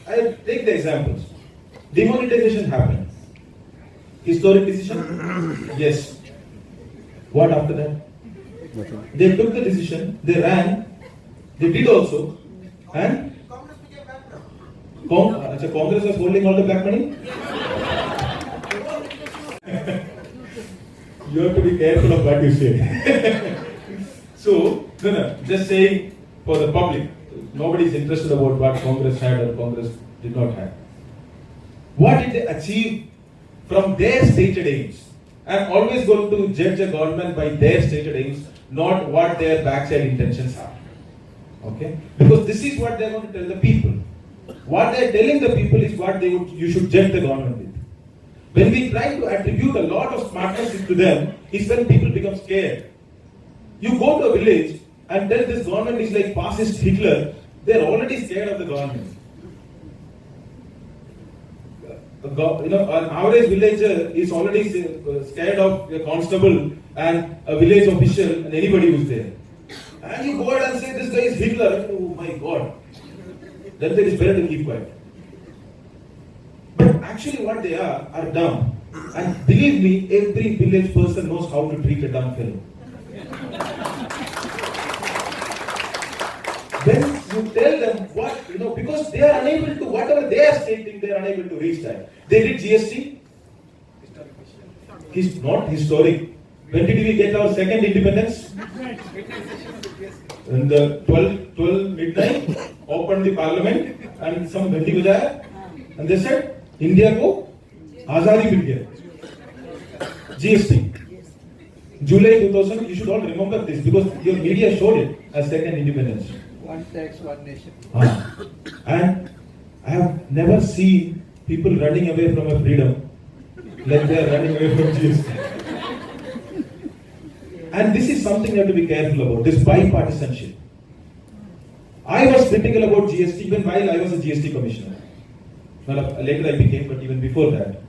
Speaker 1: I take the examples. Demonetization happened. Historic decision? Yes. What after that? They took the decision, they ran, they did also, and
Speaker 7: Congress became bankrupt.
Speaker 1: Congress was holding all the black money? You have to be careful of what you say. So, no, just saying for the public, nobody is interested about what Congress had or Congress did not have. What did they achieve from their stated aims? I'm always going to judge a government by their stated aims, not what their backside intentions are. Okay? Because this is what they're going to tell the people. What they're telling the people is what you should judge the government with. When we try to attribute a lot of smartness to them, is when people become scared. You go to a village and tell this government is like fascist Hitler, they're already scared of the government. An average villager is already scared of a constable and a village official and anybody who's there. And you go ahead and say this guy is Hitler, oh my God. Then there is better to keep quiet. But actually what they are dumb. And believe me, every village person knows how to treat a dumb fellow. Then you tell them what, because they are unable to, whatever they are stating, they are unable to reach that. They did GST. It's not historic. When did we get our second independence? In the 12 midnight, opened the parliament and some bandi bajaya, and they said, India ko azadi mil gaya. GST. July 2000, you should all remember this because your media showed it as second independence.
Speaker 2: One tax, one nation.
Speaker 1: And I have never seen people running away from a freedom like they are running away from GST. And this is something you have to be careful about, this bipartisanship. I was critical about GST even while I was a GST commissioner. Well, later I became, but even before that.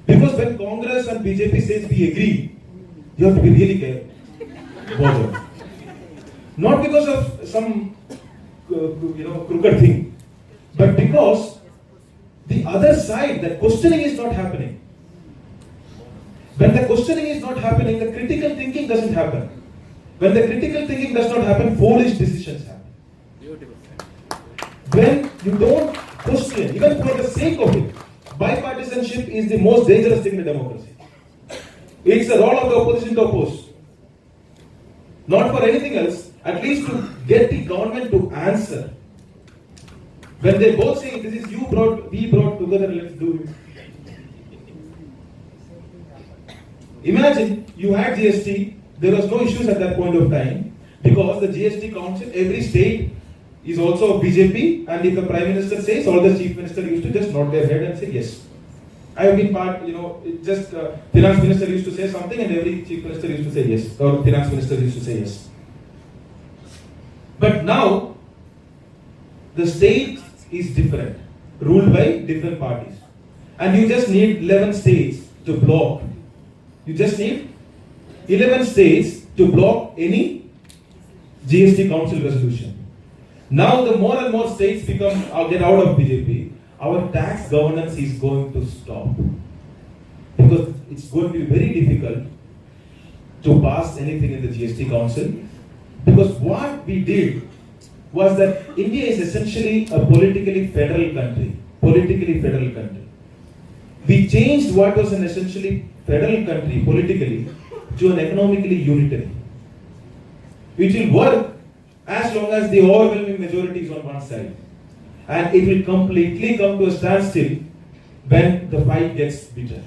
Speaker 1: Because when Congress and BJP says we agree, you have to be really careful. Not because of some crooked thing, but because the other side, the questioning is not happening. When the questioning is not happening, the critical thinking doesn't happen. When the critical thinking does not happen, foolish decisions happen.
Speaker 2: Beautiful.
Speaker 1: When you don't question, even for the sake of it, bipartisanship is the most dangerous thing in democracy. It's the role of the opposition to oppose. Not for anything else, at least to get the government to answer. When they both say, this is we brought together, let's do it. Imagine you had GST, there was no issues at that point of time because the GST council, every state is also BJP, and if the Prime Minister says, all the Chief Minister used to just nod their head and say yes. I have been part, Finance Minister used to say something and every Chief Minister used to say yes, or Finance Minister used to say yes. But now, the state is different, ruled by different parties. And you just need 11 states to block. You just need 11 states to block any GST Council resolution. Now the more and more states get out of BJP, our tax governance is going to stop. Because it's going to be very difficult to pass anything in the GST Council. Because what we did was that India is essentially a politically federal country. We changed what was an essentially federal country politically to an economically unitary. Which will work as long as the overwhelming majority is on one side. And it will completely come to a standstill when the fight gets bitter.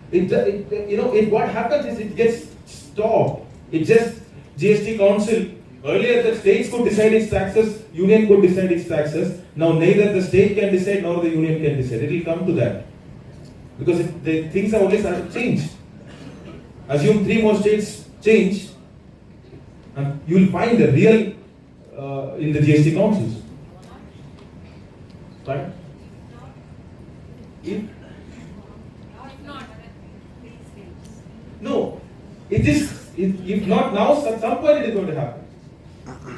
Speaker 1: What happens is it gets stopped. GST Council Earlier, the states could decide its taxes, union could decide its taxes. Now, neither the state can decide nor the union can decide. It will come to that. Because the things have always started to change. Assume 3 more states change, and you will find the real in the GST councils. Right? No, it is. If not now, at some point it is going to happen.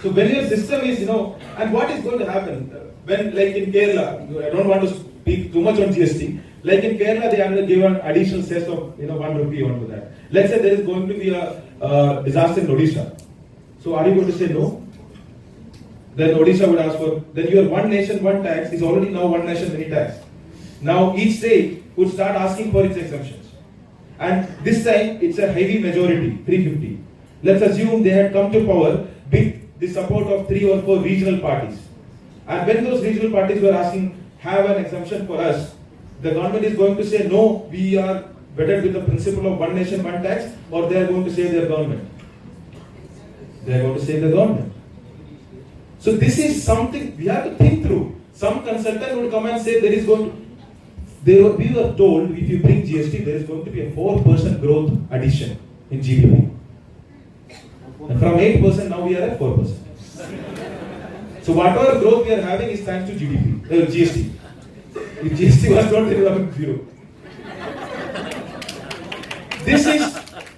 Speaker 1: So when your system is, and what is going to happen when, like in Kerala, I don't want to speak too much on GST. Like in Kerala, they are going to give an additional cess of 1 rupee onto that. Let's say there is going to be a disaster in Odisha. So are you going to say no? Then Odisha would ask for. Then your one nation, one tax is already now one nation, many tax. Now each state would start asking for its exemptions. And this time it's a heavy majority, 350. Let's assume they had come to power with the support of 3 or 4 regional parties. And when those regional parties were asking, have an exemption for us, the government is going to say, no, we are wedded with the principle of one nation, one tax, or they are going to save their government. They are going to save the government. So this is something we have to think through. Some consultant would come and say there is going to, we were told if you bring GST, there is going to be a 4% growth addition in GDP. And from 8% now we are at 4%. So whatever growth we are having is thanks to GST. If GST was not there, we would have zero. This is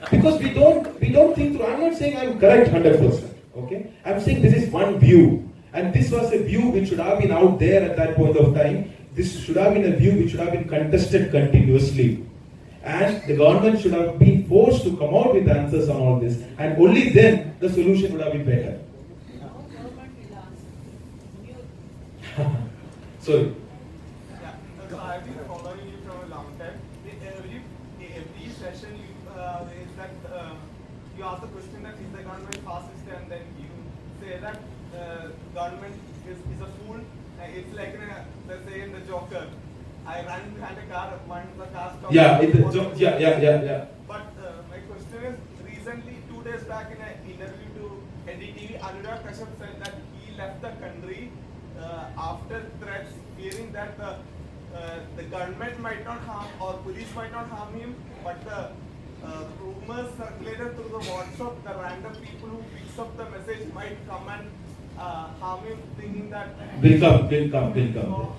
Speaker 1: because we don't think through. I'm not saying I'm correct 100%. Okay, I'm saying this is one view, and this was a view which should have been out there at that point of time. This should have been a view which should have been contested continuously, and the government should have been forced to come out with answers on all this, and only then the solution would have been better. Sorry.
Speaker 7: So I've been following you from a long time. Every session you ask the question that is the government fascist, and then you say that government is a fool. It's like they say in the Joker, I ran behind a car, the car stopped.
Speaker 1: Yeah, yeah.
Speaker 7: But my question is, recently 2 days back in an interview to NDTV, Anurag Kashyap said that he left the country after threats, fearing that the government might not harm or police might not harm him, but the rumors circulated through the WhatsApp, the random people who picks up the message might come and harm him, thinking that.
Speaker 1: Will come.
Speaker 7: So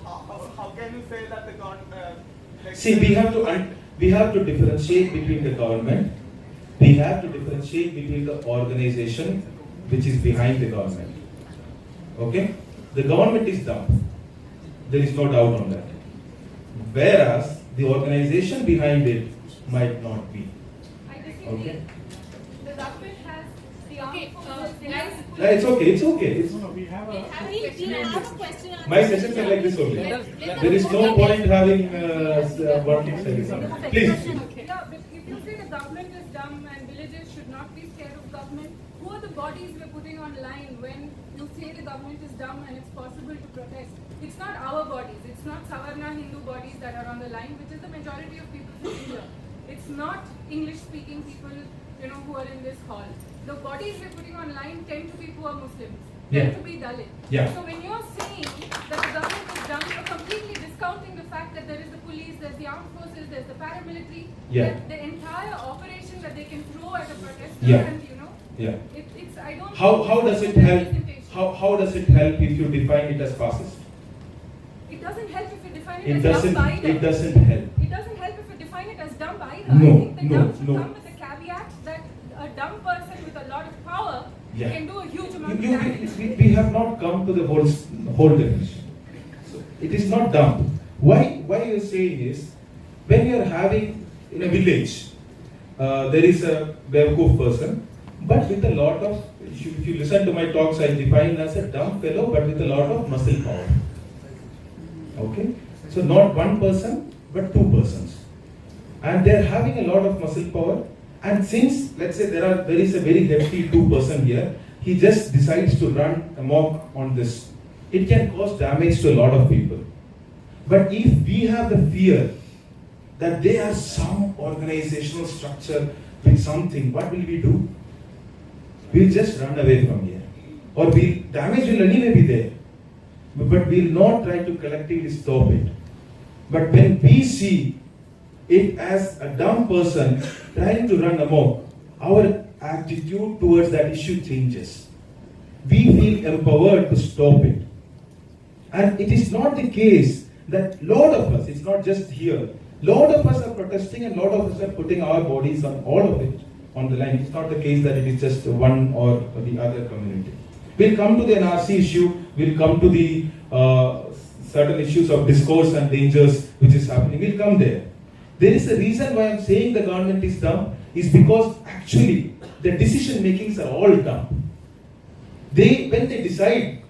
Speaker 7: how can you say that the government?
Speaker 1: See, we have to differentiate between the government. We have to differentiate between the organization which is behind the government. Okay, the government is dumb. There is no doubt on that. Whereas the organization behind it might not be.
Speaker 3: I disagree.
Speaker 1: Okay.
Speaker 3: The government has the
Speaker 8: Okay,
Speaker 3: guys.
Speaker 1: Yeah, it's okay.
Speaker 6: We have a
Speaker 8: question.
Speaker 1: My sessions are like this only. There is no point having one session. Please.
Speaker 4: Yeah, but if you say the government is dumb and villagers should not be scared of government, who are the bodies we're putting on line when you say the government is dumb and it's possible to protest? It's not our bodies, it's not Savarna Hindu bodies that are on the line, which is the majority of people in India. It's not English-speaking people, who are in this hall. The bodies we're putting on line tend to be poor Muslims, tend to be Dalit.
Speaker 1: Yeah.
Speaker 4: So when you're saying that the government is dumb, you're completely discounting the fact that there is the police, there's the armed forces, there's the paramilitary, the entire operation that they can throw at a protester, and
Speaker 1: Yeah.
Speaker 4: it's I don't.
Speaker 1: How does it help? How does it help if you define it as fascist?
Speaker 4: It doesn't help if you define it,
Speaker 1: It
Speaker 4: as
Speaker 1: doesn't.
Speaker 4: dumb either.
Speaker 1: It doesn't help.
Speaker 4: It doesn't help if you define it as dumb either.
Speaker 1: No,
Speaker 4: I think the
Speaker 1: no,
Speaker 4: dumb should
Speaker 1: no.
Speaker 4: come with the caveat that a dumb person with a lot of power
Speaker 1: Yeah.
Speaker 4: can do a huge amount of damage.
Speaker 1: We have not come to the whole definition. So it is not dumb. Why you are saying is, when you are having in a village, there is a Bevkoof person, but with a lot of, if you listen to my talks, I define as a dumb fellow, but with a lot of muscle power. Okay? So not one person, but 2 persons. And they are having a lot of muscle power. And since, let's say, there is a very hefty 2 person here, he just decides to run amok on this. It can cause damage to a lot of people. But if we have the fear that there are some organizational structure with something, what will we do? We'll just run away from here. or damage will anyway be there. But we'll not try to collectively stop it. But when we see it as a dumb person trying to run amok, our attitude towards that issue changes. We feel empowered to stop it. And it is not the case that lot of us, it's not just here, lot of us are protesting and lot of us are putting our bodies on all of it on the line. It's not the case that it is just one or the other community. We'll come to the NRC issue, we'll come to the certain issues of discourse and dangers which is happening, we'll come there. There is a reason why I'm saying the government is dumb, is because actually the decision makings are all dumb. When they decide,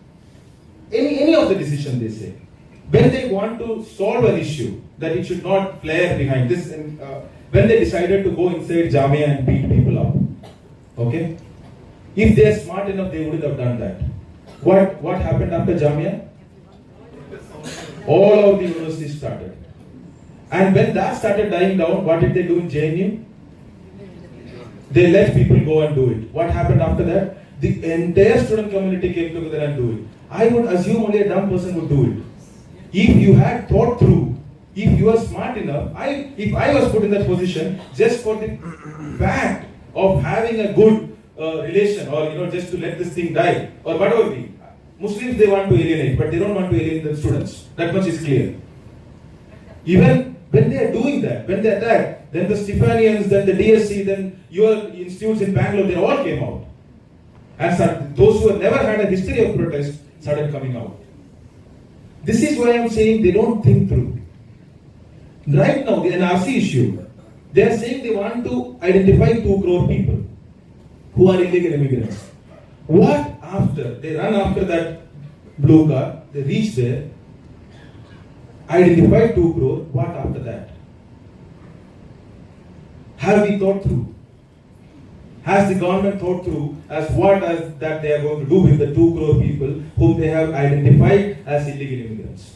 Speaker 1: any of the decision they say, when they want to solve an issue, that it should not flare behind this, when they decided to go inside Jamia and beat people up, okay? If they are smart enough, they wouldn't have done that. What happened after Jamia? All of the universities started. And when that started dying down, what did they do in JNU? They let people go and do it. What happened after that? The entire student community came together and do it. I would assume only a dumb person would do it. If you had thought through, if you are smart enough, if I was put in that position, just for the fact of having a good relation, or just to let this thing die, or whatever be. Muslims, they want to alienate, but they don't want to alienate the students. That much is clear. Even when they are doing that, when they attack, then the Stephanians, then the DSC, then your institutes in Bangalore, they all came out. And those who have never had a history of protest started coming out. This is why I'm saying they don't think through. Right now, the NRC issue, they are saying they want to identify 2 crore people who are illegal immigrants. What after? They run after that blue car, they reach there, identify 2 crore, what after that? Have we thought through? Has the government thought through that they are going to do with the 2 crore people whom they have identified as illegal immigrants?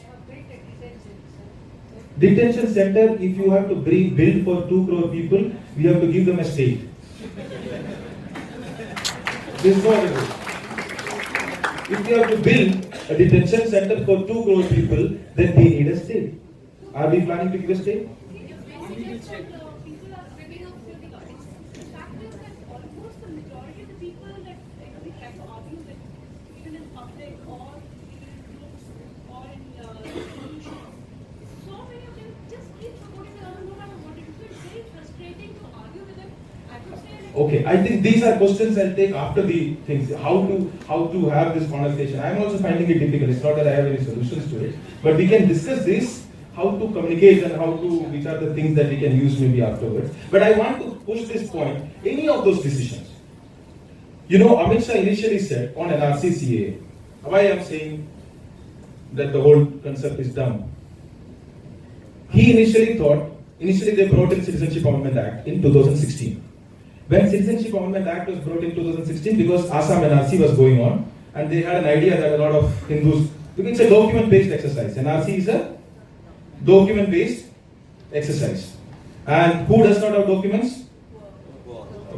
Speaker 1: Detention center, if you have to build for 2 crore people, we have to give them a state. This is what it is. If you have to build a detention center for 2 crore people, then we need a state. Are we planning to give a state? Okay, I think these are questions I'll take after the things. How to have this conversation. I'm also finding it difficult. It's not that I have any solutions to it, but we can discuss this, how to communicate and which are the things that we can use maybe afterwards. But I want to push this point, any of those decisions. Amit Shah initially said on NRC CAA, why I'm saying that the whole concept is dumb. He initially they brought in Citizenship Amendment Act in 2016. When Citizenship Amendment Act was brought in 2016, because Assam NRC was going on, and they had an idea that a lot of Hindus, it's a document-based exercise. NRC is a document-based exercise. And who does not have documents?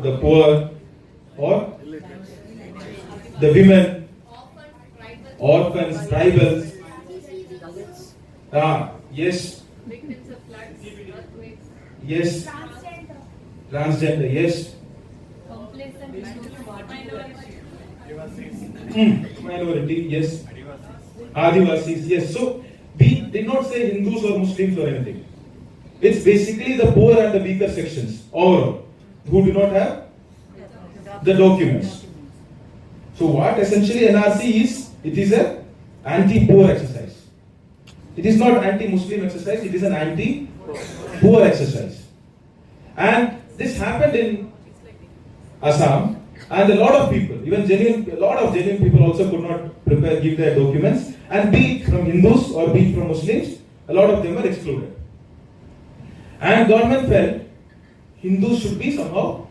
Speaker 1: The poor, or the women, orphans, tribals. Yes.
Speaker 8: Victims of floods, earthquakes.
Speaker 1: Yes. Transgender, yes. Minority, yes. Adivasis, yes. So we did not say Hindus or Muslims or anything. It's basically the poor and the weaker sections overall who do not have the documents. So what essentially NRC is, it is an anti-poor exercise. It is not anti-Muslim exercise, it is an anti-poor exercise. And this happened in Assam, and a lot of people, a lot of genuine people also could not give their documents, and be it from Hindus or be it from Muslims, a lot of them were excluded. And government felt Hindus should be somehow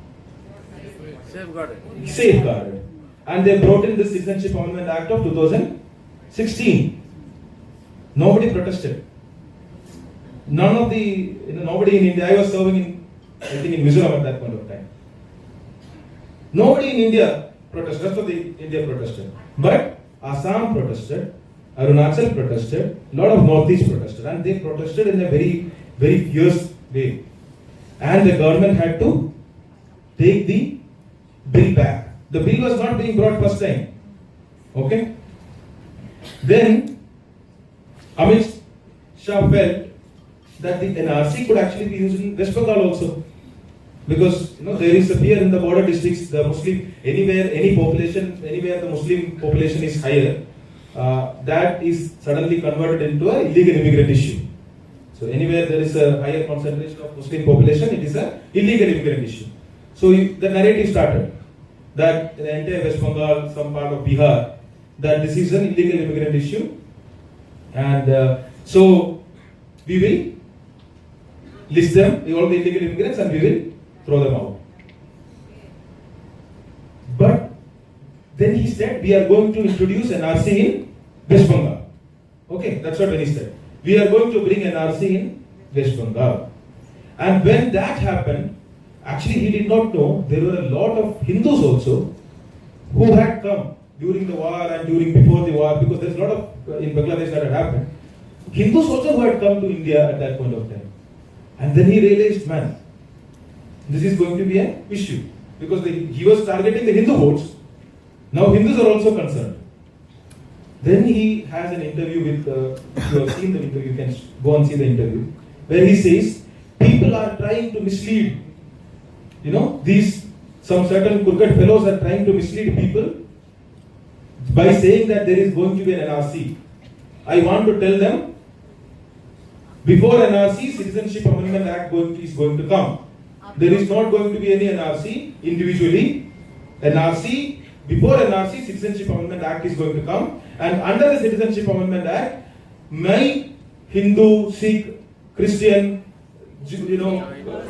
Speaker 1: safeguarded. And they brought in the Citizenship Amendment Act of 2016. Nobody protested. Nobody in India, I was serving in Mizoram at that point of time. Nobody in India protested, rest of the India protested. But Assam protested, Arunachal protested, a lot of Northeast protested, and they protested in a very, very fierce way. And the government had to take the bill back. The bill was not being brought first time. Okay? Then Amit Shah felt that the NRC could actually be used in West Bengal also. Because there is a fear in the border districts, the Muslim, anywhere, any population, anywhere the Muslim population is higher, that is suddenly converted into an illegal immigrant issue. So anywhere there is a higher concentration of Muslim population, it is an illegal immigrant issue. So the narrative started that in the entire West Bengal, some part of Bihar, that this is an illegal immigrant issue, and so we will list them, all the illegal immigrants, and we will throw them out. But then he said, we are going to introduce NRC in West Bengal. Okay, that's what he said. We are going to bring NRC in West Bengal. And when that happened, actually he did not know there were a lot of Hindus also who had come during the war and before the war, because there's a lot of in Bangladesh that had happened. Hindus also who had come to India at that point of time. And then he realized, man, this is going to be an issue. Because he was targeting the Hindu votes. Now Hindus are also concerned. Then he has an interview with, if you have seen the interview, you can go and see the interview, where he says, people are trying to mislead. Some certain crooked fellows are trying to mislead people by saying that there is going to be an NRC. I want to tell them, before NRC, Citizenship Amendment Act is going to come. There is not going to be any NRC individually. Before NRC, Citizenship Amendment Act is going to come. And under the Citizenship Amendment Act, my Hindu, Sikh, Christian,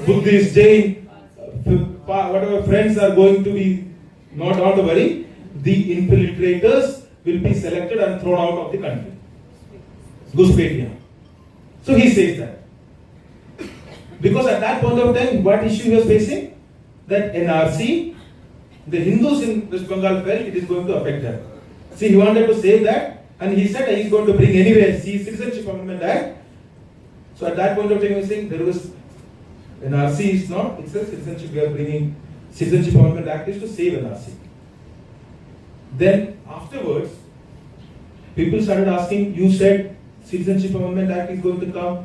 Speaker 1: Buddhist, Jain, whatever friends are going to be, not to worry, the infiltrators will be selected and thrown out of the country. Guspetiya. So he says that. Because at that point of time, what issue he was facing? That NRC, the Hindus in West Bengal felt it is going to affect them. See, he wanted to say that, and he said he is going to bring anyway, Citizenship Amendment Act. So at that point of time, he was saying there was NRC is not, it's a citizenship, we are bringing Citizenship Amendment Act is to save NRC. Then afterwards, people started asking, you said Citizenship Amendment Act is going to come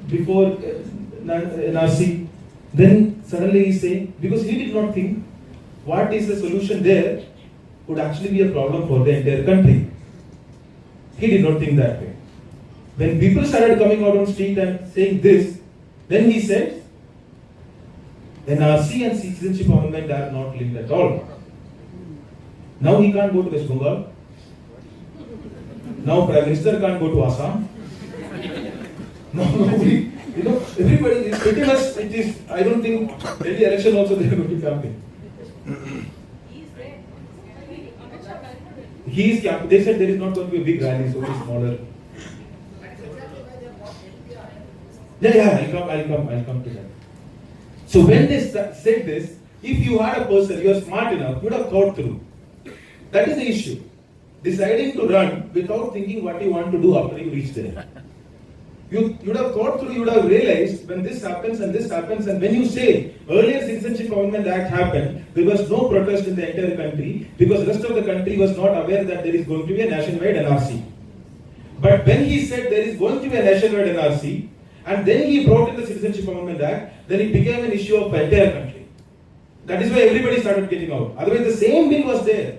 Speaker 1: before NRC. Then suddenly he saying, because he did not think what is the solution there would actually be a problem for the entire country. He did not think that way. When people started coming out on the street and saying this, then he said, NRC and Citizenship Amendment are not linked at all. Now he can't go to West Bengal. Now Prime Minister can't go to Assam. Now nobody, everybody is pretty much, it is, I don't think any election also they are going to campaign. He is campaigning. They said there is not going to be a big rally, so it is smaller. I'll come to that. So when they said this, if you had a person, you are smart enough, you would have thought through. That is the issue. Deciding to run without thinking what you want to do after you reach there. You would have thought through, you would have realized when this happens, and when you say earlier Citizenship Amendment Act happened, there was no protest in the entire country because the rest of the country was not aware that there is going to be a nationwide NRC. But when he said there is going to be a nationwide NRC, and then he brought in the Citizenship Amendment Act, then it became an issue of the entire country. That is why everybody started getting out. Otherwise the same bill was there.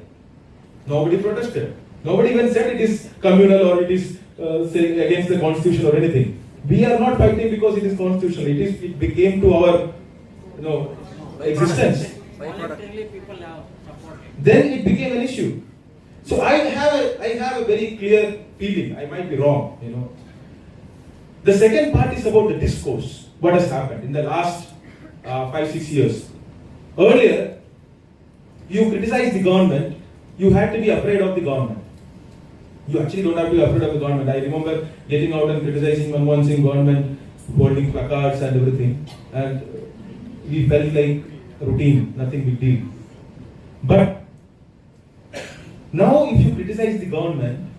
Speaker 1: Nobody protested. Nobody even said it is communal or it is against the constitution or anything. We are not fighting because it is constitutional. It became to our existence. Then it became an issue. So I have a very clear feeling. I might be wrong. The second part is about the discourse. What has happened in the last 5-6 years? Earlier, you criticize the government, you had to be afraid of the government. You actually don't have to be afraid of the government. I remember getting out and criticizing Manmohan Singh government, holding placards and everything, and we felt like routine, nothing big deal. But Now, if you criticize the government,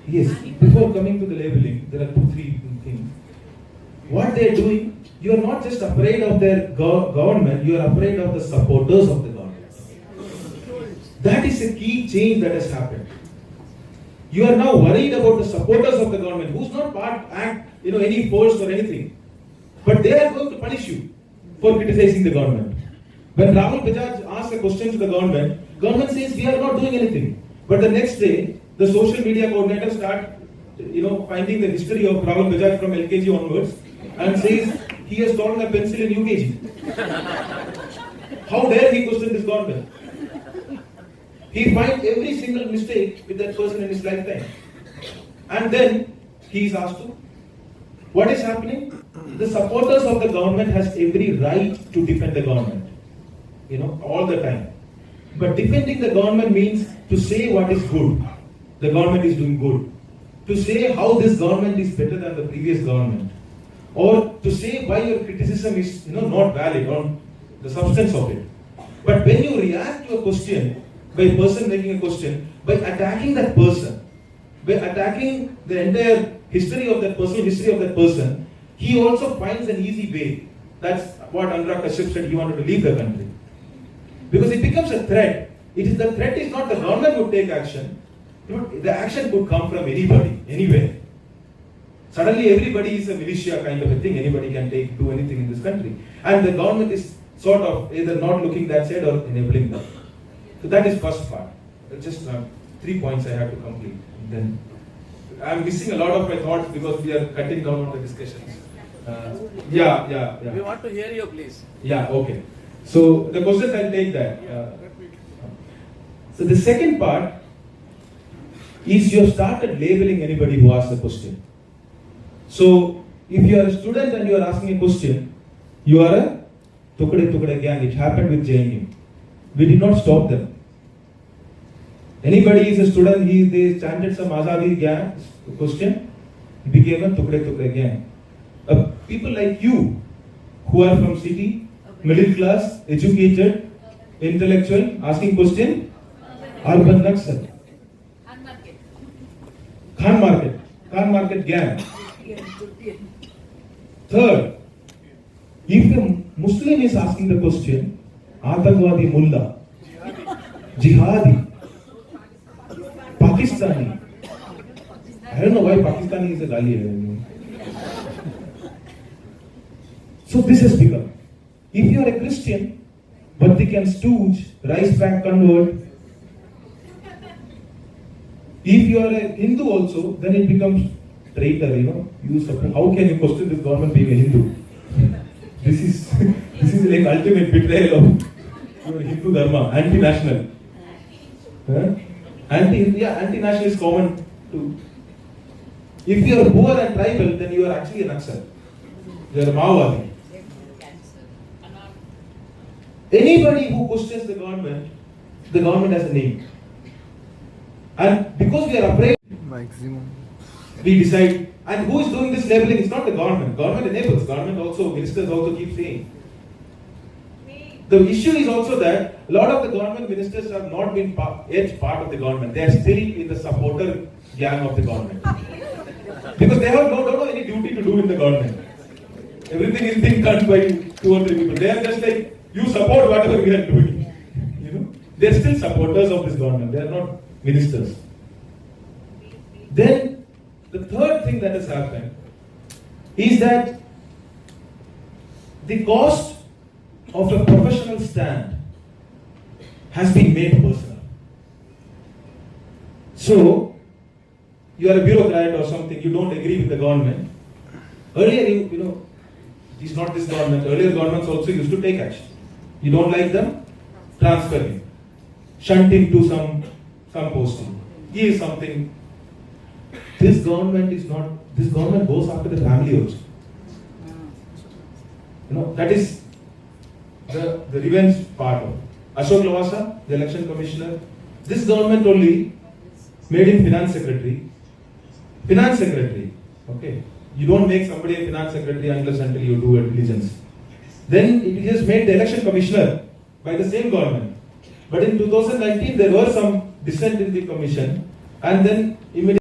Speaker 1: yes, before coming to the labeling, there are 2-3 things. What they are doing, you are not just afraid of their government, you are afraid of the supporters of the government. That is a key change that has happened. You are now worried about the supporters of the government, who's not any force or anything. But they are going to punish you for criticizing the government. When Rahul Bajaj asks a question to the government says we are not doing anything. But the next day, the social media coordinators start, finding the history of Rahul Bajaj from LKG onwards and says he has stolen a pencil in UKG. How dare he question this government? He finds every single mistake with that person in his lifetime. And then he is asked to. What is happening? The supporters of the government has every right to defend the government. All the time. But defending the government means to say what is good. The government is doing good. To say how this government is better than the previous government. Or to say why your criticism is not valid on the substance of it. But when you react to a question, by a person making a question, by attacking that person, by attacking the entire history of that person, he also finds an easy way. That's what Anurag Kashyap said, he wanted to leave the country. Because it becomes a threat. The threat is not the government would take action. The action could come from anybody, anywhere. Suddenly everybody is a militia kind of a thing. Anybody can do anything in this country. And the government is sort of either not looking that side or enabling that. So that is first part. Just 3 points I have to complete. Then I'm missing a lot of my thoughts because we are cutting down on the discussions. Yeah.
Speaker 2: We want to hear you, please.
Speaker 1: Yeah, okay. So the questions I'll take that. So the second part is you have started labeling anybody who asks a question. So if you are a student and you are asking a question, you are a Tukade gang. It happened with JNU. We did not stop them. Anybody is a student, they chanted some Azadi gang question, he became a Tukade gang. People like you, who are from city, middle class, educated, intellectual, asking question, urban Naxal. Khan Market gang. Third, if a Muslim is asking the question, Atangwadi Mullah, Jihadi, Pakistani. I don't know why Pakistani is a gali. So this has become. If you are a Christian, Vatican stooge, rice bag convert. If you are a Hindu also, then it becomes traitor, How can you question this government being a Hindu? This is like ultimate betrayal of Hindu Dharma, anti-national. Anti-national is common too. If you are poor and tribal, then you are actually an Naxal. You are a Maowadi. Anybody who questions the government has a name. And because we are afraid, we decide. And who is doing this labeling? It's not the government. Government enables. Ministers also keep saying. The issue is also that a lot of the government ministers have not been yet part of the government. They are still in the supporter gang of the government. Because they don't have any duty to do in the government. Everything is being done by 2 or 3 people. They are just like, you support whatever we are doing. They are still supporters of this government. They are not ministers. Then, the third thing that has happened is that the cost of a professional stand has been made personal. So, you are a bureaucrat or something, you don't agree with the government. Earlier, it's not this government, earlier governments also used to take action. You don't like them? Transfer him. Shunt him to some posting. Give something. This government goes after the family also. That is the revenge part of it. Ashok Lavasa, the election commissioner, this government only made him finance secretary. Finance secretary, okay. You don't make somebody a finance secretary unless until you do a diligence. Then it is made the election commissioner by the same government. But in 2019, there were some dissent in the commission, and then immediately